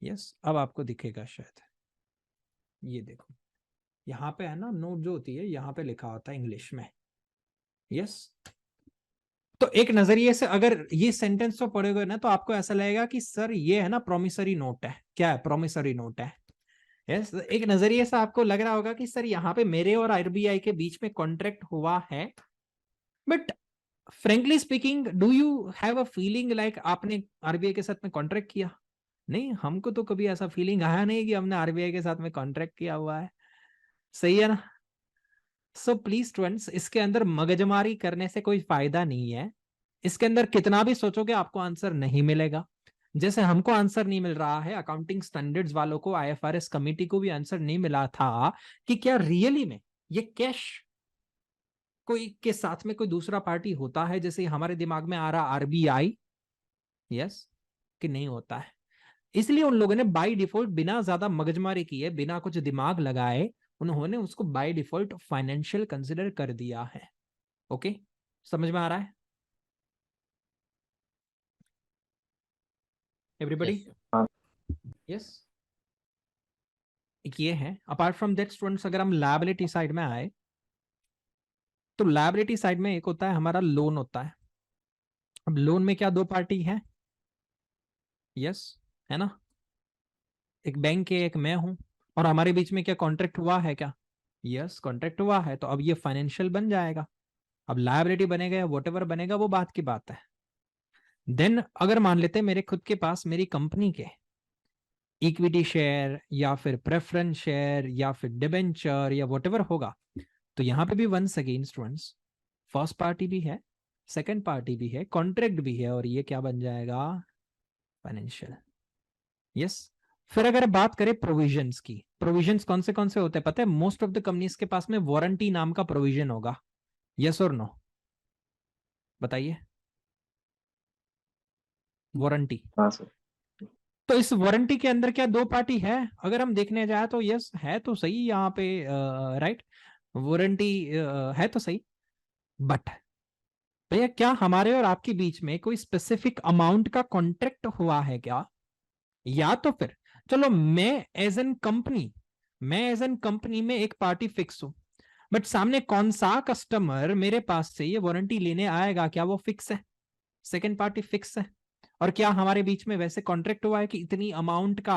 यस, अब आपको दिखेगा शायद, ये देखो, यहाँ पे है ना नोट जो होती है, यहाँ पे लिखा होता है इंग्लिश में। यस, तो एक नजरिए से अगर ये सेंटेंस तो पढ़ोगे ना, तो आपको ऐसा लगेगा कि सर ये है ना प्रोमिसरी नोट है। क्या है? प्रोमिसरी नोट है। यस, एक नजरिए से आपको लग रहा होगा कि सर यहाँ पे मेरे और आरबीआई के बीच में कॉन्ट्रैक्ट हुआ है। But frankly speaking, do you have a feeling like आपने आरबीआई के साथ में कॉन्ट्रैक्ट किया? नहीं, हमको तो कभी ऐसा फीलिंग आया नहीं कि हमने आरबीआई के साथ में कॉन्ट्रैक्ट किया हुआ है। सही है ना? सो प्लीज स्टूडेंट्स, इसके अंदर मगजमारी करने से कोई फायदा नहीं है। इसके अंदर कितना भी सोचोगे आपको आंसर नहीं मिलेगा। जैसे हमको आंसर नहीं मिल रहा है, अकाउंटिंग स्टैंडर्ड्स वालों को, आईएफआरएस कमेटी को भी आंसर नहीं मिला था कि क्या रियली में ये कैश कोई के साथ में कोई दूसरा पार्टी होता है, जैसे हमारे दिमाग में आ रहा आरबीआई। यस, कि नहीं होता है। इसलिए उन लोगों ने बाय डिफॉल्ट, बिना ज्यादा मगजमारी किए, बिना कुछ दिमाग लगाए, उन्होंने उसको बाय डिफॉल्ट फाइनेंशियल कंसिडर कर दिया है। ओके, समझ में आ रहा है? एवरीबॉडी? हाँ। यस, एक ये है। अपार्ट फ्रॉम दैट स्टूडेंट्स, अगर हम लायबिलिटी साइड में आए तो लायबिलिटी साइड में एक होता है हमारा लोन होता है। अब लोन में क्या दो पार्टी है? यस, है ना? एक बैंक है, एक मैं हूं, और हमारे बीच में क्या कॉन्ट्रैक्ट हुआ है क्या? यस, कॉन्ट्रैक्ट हुआ है। तो अब ये फाइनेंशियल बन जाएगा। अब लायबिलिटी बनेगा या वॉट एवर बनेगा वो बात की बात है। देन अगर मान लेते हैं मेरे खुद के पास मेरी कंपनी के इक्विटी शेयर या फिर प्रेफरेंस शेयर या फिर डिबेंचर या वॉट एवर होगा, तो यहां पे भी once again students first party भी है, सेकंड पार्टी भी है, कॉन्ट्रैक्ट भी है, और ये क्या बन जाएगा? फाइनेंशियल। यस। फिर अगर बात करें प्रोविजंस की, प्रोविजंस कौन से होते हैं पता है? मोस्ट ऑफ द कंपनीज के पास में वारंटी नाम का प्रोविजन होगा। यस और नो? बताइए। वारंटी। हाँ सर। तो इस वारंटी के अंदर क्या दो पार्टी है? अगर हम देखने जाए तो यस है तो सही यहाँ पे, राइट, वारंटी है तो सही। बट भैया क्या हमारे और आपके बीच में कोई स्पेसिफिक अमाउंट का कॉन्ट्रैक्ट हुआ है क्या? या तो फिर चलो मैं एज एन कंपनी में एक पार्टी फिक्स हूं, बट सामने कौन सा कस्टमर मेरे पास से ये वारंटी लेने आएगा, क्या वो फिक्स है? सेकंड पार्टी फिक्स है। और क्या हमारे बीच में वैसे कॉन्ट्रैक्ट हुआ है कि इतनी अमाउंट का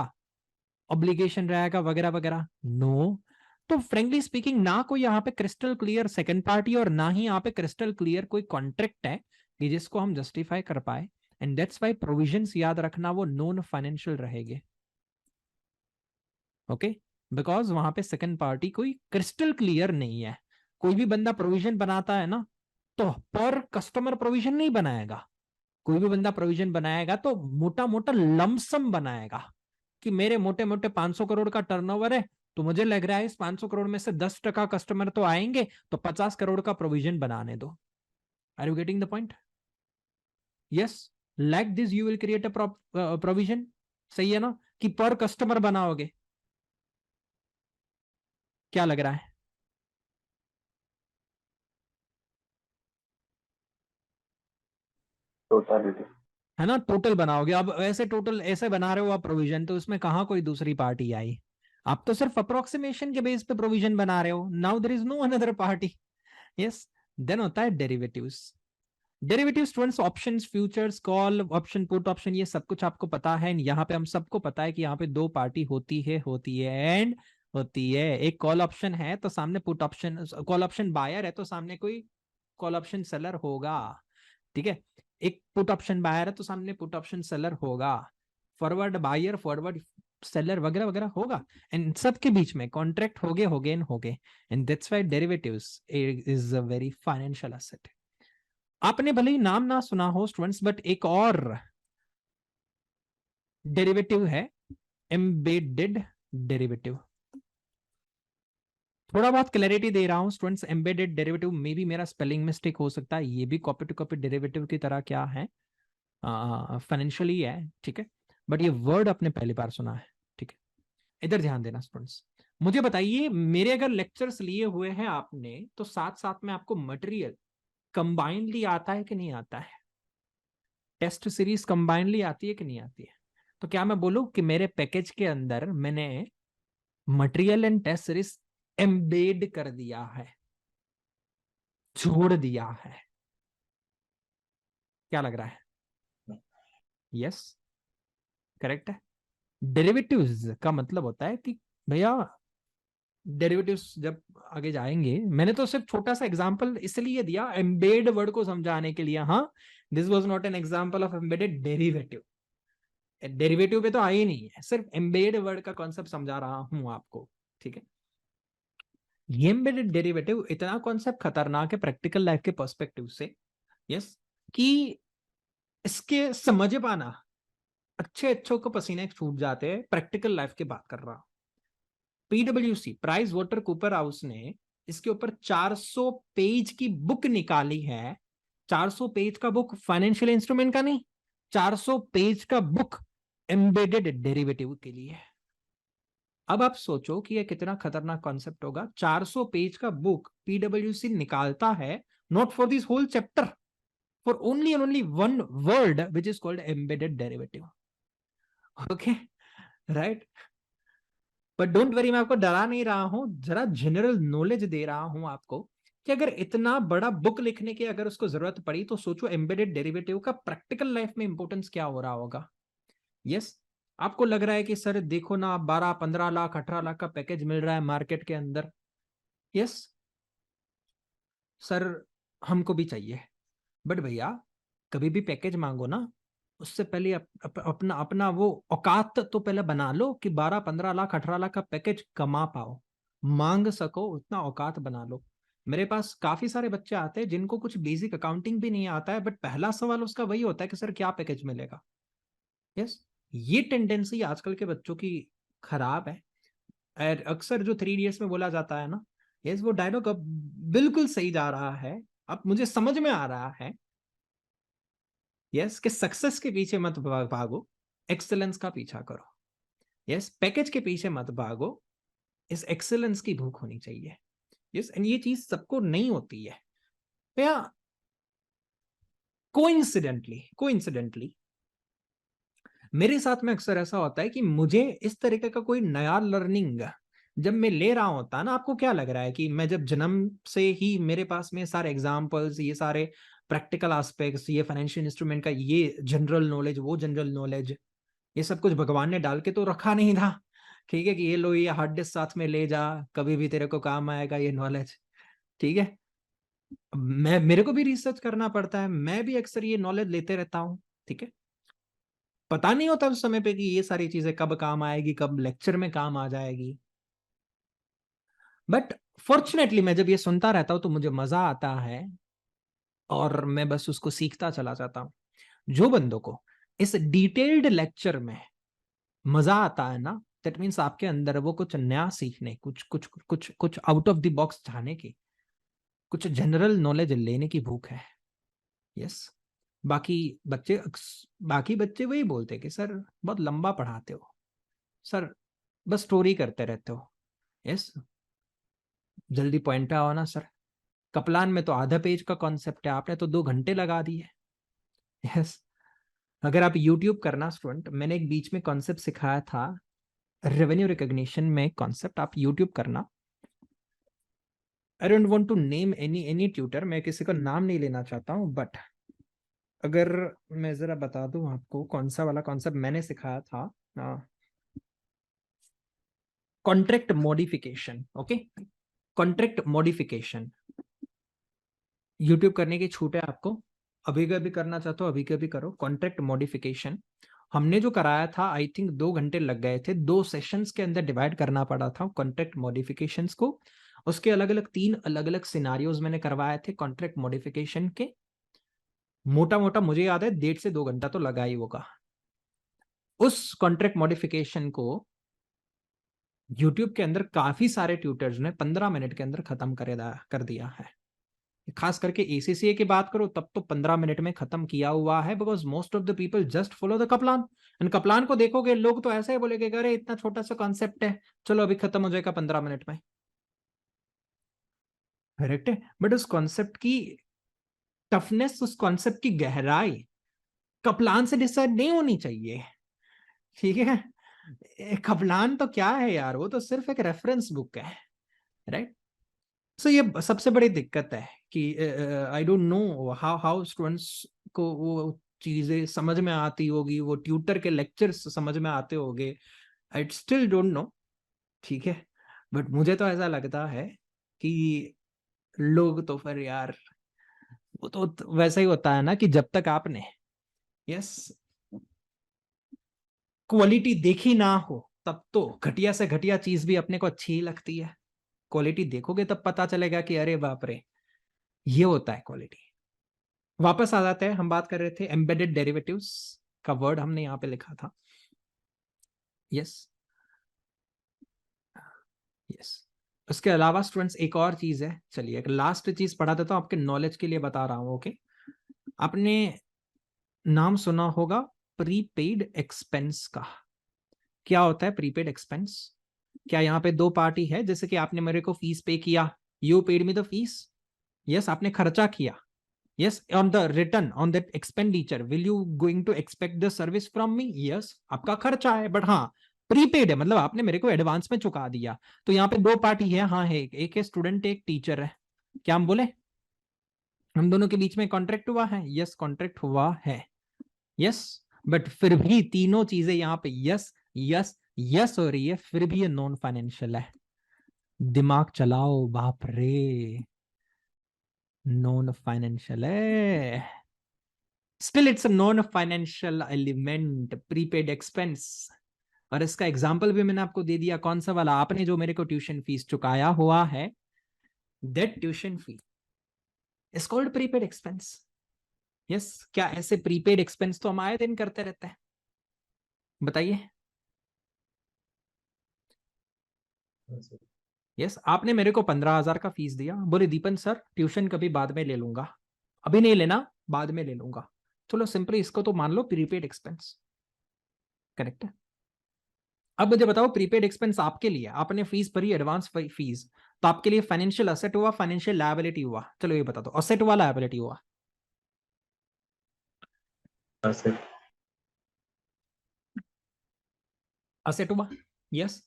ऑब्लिगेशन रहेगा वगैरह वगैरह? नो। तो फ्रेंकली स्पीकिंग ना कोई यहाँ पे क्रिस्टल क्लियर सेकंड पार्टी और ना ही यहाँ पे क्रिस्टल क्लियर कोई कॉन्ट्रैक्ट है कि जिसको हम जस्टिफाई कर पाए। एंड दैट्स वाई प्रोविजंस याद रखना वो नॉन फाइनेंशियल रहेंगे। ओके, बिकॉज वहां पे सेकंड पार्टी कोई क्रिस्टल क्लियर नहीं है। कोई भी बंदा प्रोविजन बनाता है ना, तो पर कस्टमर प्रोविजन नहीं बनाएगा। कोई भी बंदा प्रोविजन बनाएगा तो मोटा मोटा लमसम बनाएगा कि मेरे मोटे मोटे 500 करोड़ का टर्नओवर है, तो मुझे लग रहा है इस 500 करोड़ में से 10% कस्टमर तो आएंगे, तो 50 करोड़ का प्रोविजन बनाने दो। Are you getting the point? Yes, like this you will create a provision. सही है ना कि पर कस्टमर बनाओगे? क्या लग रहा है? टोटलिटी। है ना, टोटल बनाओगे। अब ऐसे टोटल ऐसे बना रहे हो आप प्रोविजन, तो उसमें कहां कोई दूसरी पार्टी आई? आप तो सिर्फ अप्रोक्सीमेशन के बेस पे प्रोविजन बना रहे हो। Now there is no another party. Yes. Then होता है derivatives. Derivative students options, futures, call option, put option, ये सब कुछ आपको पता है। यहाँ पे हम सबको पता है कि यहाँ पे दो पार्टी होती है एंड होती है। एक कॉल ऑप्शन है तो सामने put option, call option buyer है तो सामने कोई कॉल ऑप्शन सेलर होगा। ठीक है, एक पुट ऑप्शन बायर है तो सामने पुट ऑप्शन सेलर होगा, फॉरवर्ड बायर, फॉरवर्ड सेलर वगैरह वगैरह होगा। एंड सबके बीच में कॉन्ट्रैक्ट होगे। And that's why derivatives is a very financial asset. आपने भले ही नाम ना सुना हो स्टूडेंट्स, बट एक और डेरिवेटिव है एम्बेडेड डेरिवेटिव। थोड़ा बहुत क्लैरिटी दे रहा हूं स्टूडेंट्स, एम्बेडेड डेरिवेटिव में भी मेरा स्पेलिंग मिस्टेक हो सकता है, ये भी कॉपी टू कॉपी डेरिवेटिव की तरह क्या है, फाइनेंशियली है। ठीक है, बट ये वर्ड आपने पहली बार सुना है। ठीक है, इधर ध्यान देना स्टूडेंट्स। मुझे बताइए, मेरे अगर लेक्चर्स लिए हुए हैं आपने, तो साथ साथ में आपको मटेरियल कंबाइनली आता है कि नहीं आता है? टेस्ट सीरीज कंबाइनली आती है कि नहीं आती है? तो क्या मैं बोलूं कि मेरे पैकेज के अंदर मैंने material and test series embed कर दिया है, जोड़ दिया है? क्या लग रहा है? यस, करेक्ट है। डेरिवेटिव्स का मतलब होता है कि भैया डेरिवेटिव्स जब आगे जाएंगे, मैंने तो सिर्फ छोटा सा एग्जांपल इसलिए दिया एम्बेड वर्ड को समझाने के लिए। हाँ, this was not an example of embedded derivative. Derivative पे तो आई नहीं है, सिर्फ एम्बेड वर्ड का कॉन्सेप्ट समझा रहा हूं आपको। ठीक है, ये एम्बेडेड डेरिवेटिव इतना कॉन्सेप्ट खतरनाक है प्रैक्टिकल लाइफ के पर्सपेक्टिव से। यस, कि इसके समझ पाना अच्छे को पसीने छूट जाते हैं। प्रैक्टिकल लाइफ की बात कर रहा हूं। पीडब्ल्यूसी प्राइस वाटर कूपर हाउस ने इसके ऊपर 400 पेज की बुक निकाली है। 400 पेज का बुक, फाइनेंशियल इंस्ट्रूमेंट का नहीं, 400 पेज का बुक एम्बेडेड डेरिवेटिव के लिए। अब आप सोचो कि यह कितना खतरनाक कॉन्सेप्ट होगा। 400 पेज का बुक पीडब्ल्यूसी निकालता है, not for this whole chapter, for only and only one word which is called embedded derivative. Okay, right. But don't worry, मैं आपको डरा नहीं रहा हूं, जरा जनरल नॉलेज दे रहा हूं आपको कि अगर इतना बड़ा बुक लिखने की अगर उसको जरूरत पड़ी तो सोचो एम्बेडेड डेरिवेटिव का प्रैक्टिकल लाइफ में इंपॉर्टेंस क्या हो रहा होगा। यस, आपको लग रहा है कि सर देखो ना, 12-15 लाख 18 लाख का पैकेज मिल रहा है मार्केट के अंदर। यस सर, हमको भी चाहिए। बट भैया, कभी भी पैकेज मांगो ना, उससे पहले अपना अपना वो औकात तो पहले बना लो कि 12-15 लाख 18 लाख का पैकेज कमा पाओ, मांग सको, उतना औकात बना लो। मेरे पास काफी सारे बच्चे आते हैं जिनको कुछ बेसिक अकाउंटिंग भी नहीं आता है, बट पहला सवाल उसका वही होता है कि सर क्या पैकेज मिलेगा। यस, ये टेंडेंसी आजकल के बच्चों की खराब है। और अक्सर जो 3 इडियट्स में बोला जाता है ना, यस, वो डायलॉग अब बिल्कुल सही जा रहा है। अब मुझे समझ में आ रहा है, यस, कि सक्सेस के पीछे मत भागो, एक्सेलेंस का पीछा करो। यस, पैकेज के पीछे मत भागो, इस एक्सेलेंस की भूख होनी चाहिए। यस, एंड ये चीज सबको नहीं होती है भैया। कोइंसिडेंटली मेरे साथ में अक्सर ऐसा होता है कि मुझे इस तरीके का कोई नया लर्निंग जब मैं ले रहा होता ना, आपको क्या लग रहा है कि मैं जब जन्म से ही मेरे पास में सारे एग्जाम्पल्स, ये सारे प्रैक्टिकल एस्पेक्ट्स, ये फाइनेंशियल इंस्ट्रूमेंट का ये जनरल नॉलेज, वो जनरल नॉलेज, ये सब कुछ भगवान ने डाल के तो रखा नहीं था, ठीक है, कि ये लो, ये हार्ड डिस्क साथ में ले जा, कभी भी तेरे को काम आएगा ये नॉलेज। ठीक है, मैं, मेरे को भी रिसर्च करना पड़ता है, मैं भी अक्सर ये नॉलेज लेते रहता हूँ। ठीक है, पता नहीं होता उस समय पे कि ये सारी चीजें कब काम आएगी, कब लेक्चर में काम आ जाएगी। बट फॉर्चुनेटली मैं जब ये सुनता रहता हूं तो मुझे मजा आता है, और मैं बस उसको सीखता चला जाता हूँ। जो बंदों को इस डिटेल्ड लेक्चर में मजा आता है ना, दैट मीन्स आपके अंदर वो कुछ नया सीखने, कुछ कुछ कुछ कुछ आउट ऑफ द बॉक्स जाने की, कुछ जनरल नॉलेज लेने की भूख है। यस, बाकी बच्चे बाकी बच्चे वही बोलते हैं कि सर बहुत लंबा पढ़ाते हो, सर बस स्टोरी करते रहते हो। यस, जल्दी पॉइंट पे आओ ना सर। कपलान में तो आधा पेज का कॉन्सेप्ट है, आपने तो 2 घंटे लगा दिए। यस, अगर आप यूट्यूब करना स्टूडेंट, मैंने एक बीच में कॉन्सेप्ट सिखाया था रेवेन्यू रिकॉग्निशन में, कॉन्सेप्ट आप यूट्यूब करना। I don't want to name any tutor, मैं किसी का नाम नहीं लेना चाहता हूँ, बट अगर मैं जरा बता दूं आपको कौन सा वाला कॉन्सेप्ट मैंने सिखाया था, contract modification. Okay, contract modification, YouTube करने की छूट है आपको, अभी कभी करना चाहते हो अभी कभी करो। कॉन्ट्रैक्ट मॉडिफिकेशन हमने जो कराया था, आई थिंक 2 घंटे लग गए थे, 2 सेशंस के अंदर डिवाइड करना पड़ा था कॉन्ट्रैक्ट मॉडिफिकेशंस को। उसके अलग अलग 3 अलग अलग सिनारियोज मैंने करवाए थे कॉन्ट्रैक्ट मॉडिफिकेशन के। मोटा मोटा मुझे याद है 1.5 से 2 घंटा तो लगा ही होगा। उस कॉन्ट्रैक्ट मॉडिफिकेशन को यूट्यूब के अंदर काफी सारे ट्यूटर्स ने 15 मिनट के अंदर खत्म कर दिया है। खास करके एसीसीए की बात करो तब तो 15 मिनट में खत्म किया हुआ है, because most of the people just follow the Kaplan. And Kaplan को देखोगे लोग तो ऐसा ही बोलेंगे, अरे इतना छोटा सा कॉन्सेप्ट है, चलो अभी खत्म हो जाएगा 15 मिनट में। करेक्ट है, बट उस कॉन्सेप्ट की टफनेस, उस कॉन्सेप्ट की गहराई कपलान से डिसाइड नहीं होनी चाहिए। ठीक है, कपलान तो क्या है यार, वो तो सिर्फ एक रेफरेंस बुक है, राइट। सो ये सबसे बड़ी दिक्कत है कि I don't know how how students को वो चीजें समझ में आती होगी, वो ट्यूटर के लेक्चर्स समझ में आते होंगे, आई स्टिल डोंट नो। ठीक है, बट मुझे तो ऐसा लगता है कि लोग तो फिर यार, वो तो वैसा ही होता है ना कि जब तक आपने, यस, क्वालिटी देखी ना हो तब तो घटिया से घटिया चीज भी अपने को अच्छी ही लगती है। क्वालिटी देखोगे तब पता चलेगा कि अरे बाप रे, ये होता है क्वालिटी। वापस आ जाते हैं, हम बात कर रहे थे एम्बेडेड डेरिवेटिव्स का वर्ड हमने यहाँ पे लिखा था। यस, यस, उसके अलावा स्टूडेंट्स एक और चीज है, चलिए एक लास्ट चीज पढ़ा देता हूँ, आपके नॉलेज के लिए बता रहा हूँ। ओके, आपने नाम सुना होगा प्रीपेड एक्सपेंस का। क्या होता है प्रीपेड एक्सपेंस? क्या यहाँ पे दो पार्टी है, जैसे कि आपने मेरे को फीस पे किया, you paid me the fees, yes, आपने खर्चा किया, Yes, on the return on that expenditure, will you going to expect the service from me? Yes, आपका खर्चा है, बट हाँ प्रीपेड है, मतलब आपने मेरे को एडवांस में चुका दिया। तो यहाँ पे दो पार्टी है, हाँ है, एक है स्टूडेंट, एक टीचर है। क्या हम बोले हम दोनों के बीच में कॉन्ट्रैक्ट हुआ है? यस, कॉन्ट्रैक्ट हुआ है। यस, बट फिर भी तीनों चीजें यहाँ पे यस यस यस हो रही है, फिर भी ये नॉन फाइनेंशियल है। दिमाग चलाओ बाप रे, नॉन फाइनेंशियल है, still it's a non financial element, prepaid expense. और इसका एग्जाम्पल भी मैंने आपको दे दिया, कौन सा वाला? आपने जो मेरे को ट्यूशन फीस चुकाया हुआ है, that tuition fee is called prepaid expense. Yes, क्या ऐसे प्रीपेड एक्सपेंस तो हम आए दिन करते रहते हैं? बताइए। यस, आपने मेरे को 15,000 का फीस दिया, बोले दीपन सर ट्यूशन कभी बाद में ले लूंगा, अभी नहीं लेना, बाद में ले लूंगा। चलो सिंपली इसको तो मान लो प्रीपेड एक्सपेंस, करेक्ट है। अब मुझे बताओ, प्रीपेड एक्सपेंस आपके लिए, आपने फीस भरी, एडवांस फीस, तो आपके लिए फाइनेंशियल असेट हुआ, फाइनेंशियल लायबिलिटी हुआ? चलो ये बता दो, असेट हुआ, लायबिलिटी हुआ? असेट हुआ। यस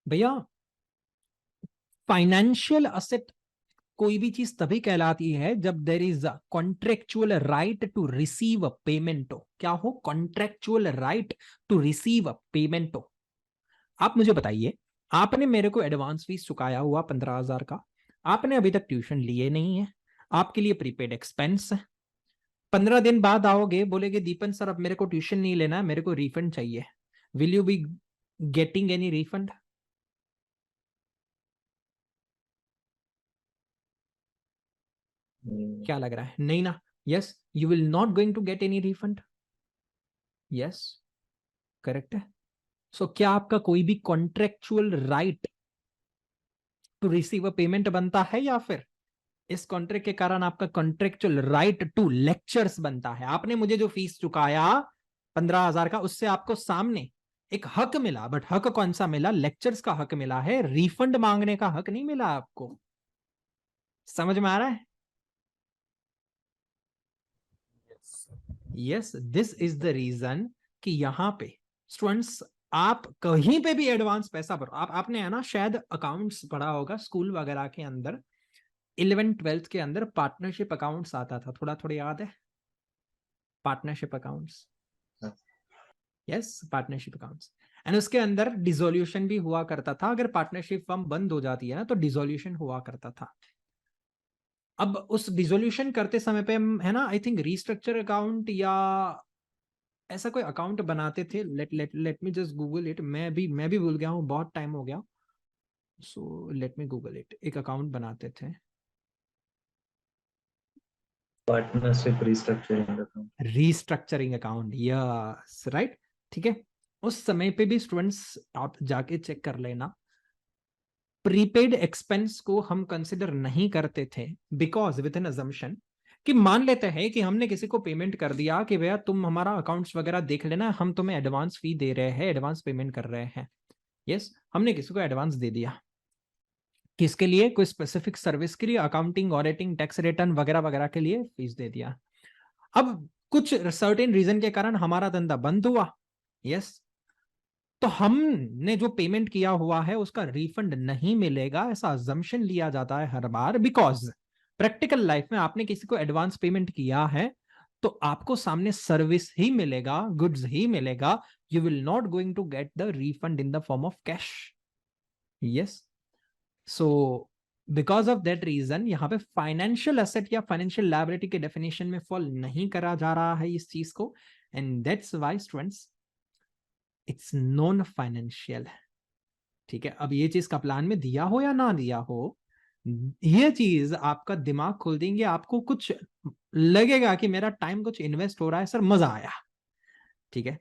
भैया, फाइनेंशियल असेट कोई भी चीज तभी कहलाती है जब there is a contractual right to receive a payment हो। क्या हो? Contractual right to receive a payment हो। आप मुझे बताइए, आपने मेरे को एडवांस फीस चुकाया हुआ 15,000 का, आपने अभी तक ट्यूशन लिए नहीं है, आपके लिए प्रीपेड एक्सपेंस है। 15 दिन बाद आओगे, बोलेगे दीपन सर अब मेरे को ट्यूशन नहीं लेना है, मेरे को रिफंड चाहिए। Will you be getting any refund? क्या लग रहा है? नहीं ना। Yes, you will not going to get any refund. Yes, correct है। सो क्या आपका कोई भी contractual right to receive a payment बनता है, या फिर इस कॉन्ट्रैक्ट के कारण आपका कॉन्ट्रेक्चुअल राइट टू लेक्चर्स बनता है? आपने मुझे जो फीस चुकाया 15,000 का, उससे आपको सामने एक हक मिला, बट हक कौन सा मिला? लेक्चर्स का हक मिला है, रिफंड मांगने का हक नहीं मिला आपको। समझ में आ रहा है? Yes, this is the reason कि यहां पे स्टूडेंट्स, आप कहीं पे भी एडवांस पैसा भरो, आपने है ना शायद अकाउंट्स पढ़ा होगा स्कूल वगैरह के अंदर, 11th-12th के अंदर पार्टनरशिप अकाउंट्स आता था, थोड़ा थोड़ा याद है? Partnership accounts, yes, partnership accounts. And उसके अंदर डिसोल्यूशन भी हुआ करता था, अगर पार्टनरशिप फर्म बंद हो जाती है ना तो डिसोल्यूशन हुआ करता था। अब उस डिसोल्यूशन करते समय पे हम है ना, आई थिंक रीस्ट्रक्चर अकाउंट या ऐसा कोई अकाउंट बनाते थे। Let let let me just Google it, मैं भी भूल गया हूँ, बहुत टाइम हो गया। So let me Google it. एक अकाउंट बनाते थे, partnership restructuring account. Restructuring account, yes right. ठीक है, उस समय पे भी स्टूडेंट्स आप जाके चेक कर लेना, प्रीपेड एक्सपेंस को हम कंसिडर नहीं करते थे, बिकॉज विद एन अजम्पशन कि मान लेते हैं कि हमने किसी को पेमेंट कर दिया कि भैया तुम हमारा अकाउंट्स वगैरह देख लेना, हम तुम्हें एडवांस फी दे रहे हैं, एडवांस पेमेंट कर रहे हैं। यस, हमने किसी को एडवांस दे दिया, किसके लिए? कोई स्पेसिफिक सर्विस के लिए, अकाउंटिंग, ऑडिटिंग, टैक्स रिटर्न वगैरह वगैरह के लिए फीस दे दिया। अब कुछ सर्टेन रीजन के कारण हमारा धंधा बंद हुआ। यस, तो हमने जो पेमेंट किया हुआ है उसका रिफंड नहीं मिलेगा, ऐसा अजम्पशन लिया जाता है हर बार, बिकॉज प्रैक्टिकल लाइफ में आपने किसी को एडवांस पेमेंट किया है तो आपको सामने सर्विस ही मिलेगा, गुड्स ही मिलेगा, you will not going to get the refund in the form of cash. Yes, so because of that reason यहाँ पे फाइनेंशियल एसेट या फाइनेंशियल लायबिलिटी के डेफिनेशन में फॉल नहीं करा जा रहा है इस चीज को, and that's why students it's non financial. ठीक है, अब ये चीज का प्लान में दिया हो या ना दिया हो, ये चीज आपका दिमाग खोल देंगे, आपको कुछ लगेगा कि मेरा टाइम कुछ इन्वेस्ट हो रहा है सर, मजा आया। ठीक है,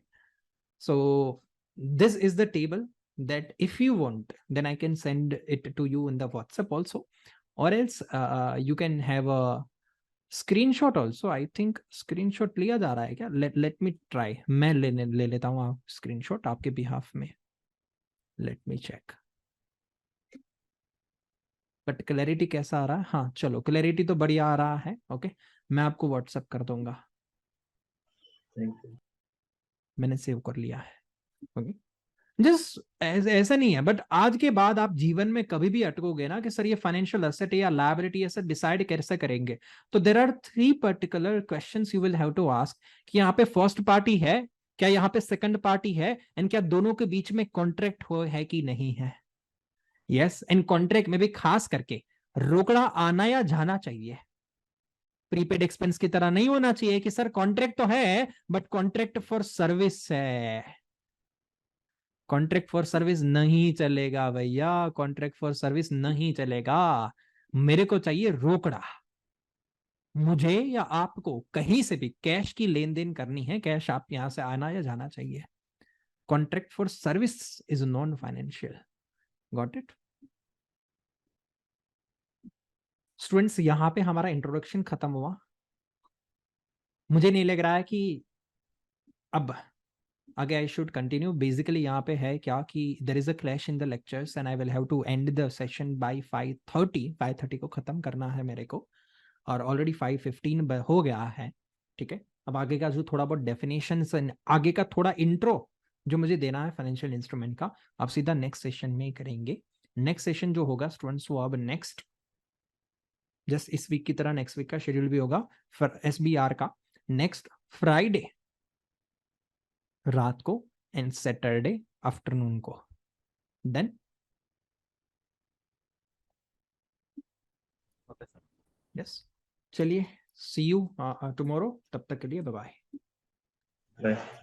so this is the table that if you want then I can send it to you in the WhatsApp also, or else you can have a screenshot also. I think screenshot लिया जा रहा है क्या? let me try, मैं ले लेता हूँ screenshot आपके behalf में। let me check। But clarity कैसा आ रहा है? हाँ चलो, क्लैरिटी तो बढ़िया आ रहा है। ओके, मैं आपको व्हाट्सएप कर दूंगा। Thank you. मैंने सेव कर लिया है। ओके, जस्ट ऐसा नहीं है, बट आज के बाद आप जीवन में कभी भी अटकोगे ना कि सर ये फाइनेंशियल एसेट या लायबिलिटी एसेट डिसाइड कैसे करेंगे, तो there are 3 particular questions you will have to ask कि यहाँ पे फर्स्ट पार्टी है क्या, यहाँ पे सेकंड पार्टी है, एंड क्या दोनों के बीच में कॉन्ट्रैक्ट हो है कि नहीं है। यस, एंड कॉन्ट्रैक्ट में भी खास करके रोकड़ा आना या जाना चाहिए। प्रीपेड एक्सपेंस की तरह नहीं होना चाहिए कि सर कॉन्ट्रैक्ट तो है बट कॉन्ट्रैक्ट फॉर सर्विस है। कॉन्ट्रैक्ट फॉर सर्विस नहीं चलेगा भैया, कॉन्ट्रैक्ट फॉर सर्विस नहीं चलेगा। मेरे को चाहिए रोकड़ा। मुझे या आपको कहीं से भी कैश की लेन देन करनी है, कैश आप यहां से आना या जाना चाहिए। Contract for service is non financial. Got it students? यहां पे हमारा इंट्रोडक्शन खत्म हुआ। मुझे नहीं लग रहा है कि अब आगे आई शुड कंटिन्यू। बेसिकली यहाँ पे है क्या कि there is a clash in the lectures and I will have to end the session by 5:30 को खत्म करना है मेरे को, और ऑलरेडी 5:15 हो गया है। ठीक है, अब आगे का जो थोड़ा बहुत डेफिनेशन, आगे का थोड़ा इंट्रो जो मुझे देना है फाइनेंशियल इंस्ट्रूमेंट का, आप सीधा नेक्स्ट सेशन में ही करेंगे। नेक्स्ट सेशन जो होगा स्टूडेंट्स, वो अब नेक्स्ट जस्ट इस वीक की तरह नेक्स्ट वीक का शेड्यूल भी होगा फॉर SBR का, नेक्स्ट फ्राइडे रात को एंड सैटरडे आफ्टरनून को। देन यस, चलिए सी यू टुमारो, तब तक के लिए बाय बाय। बाय।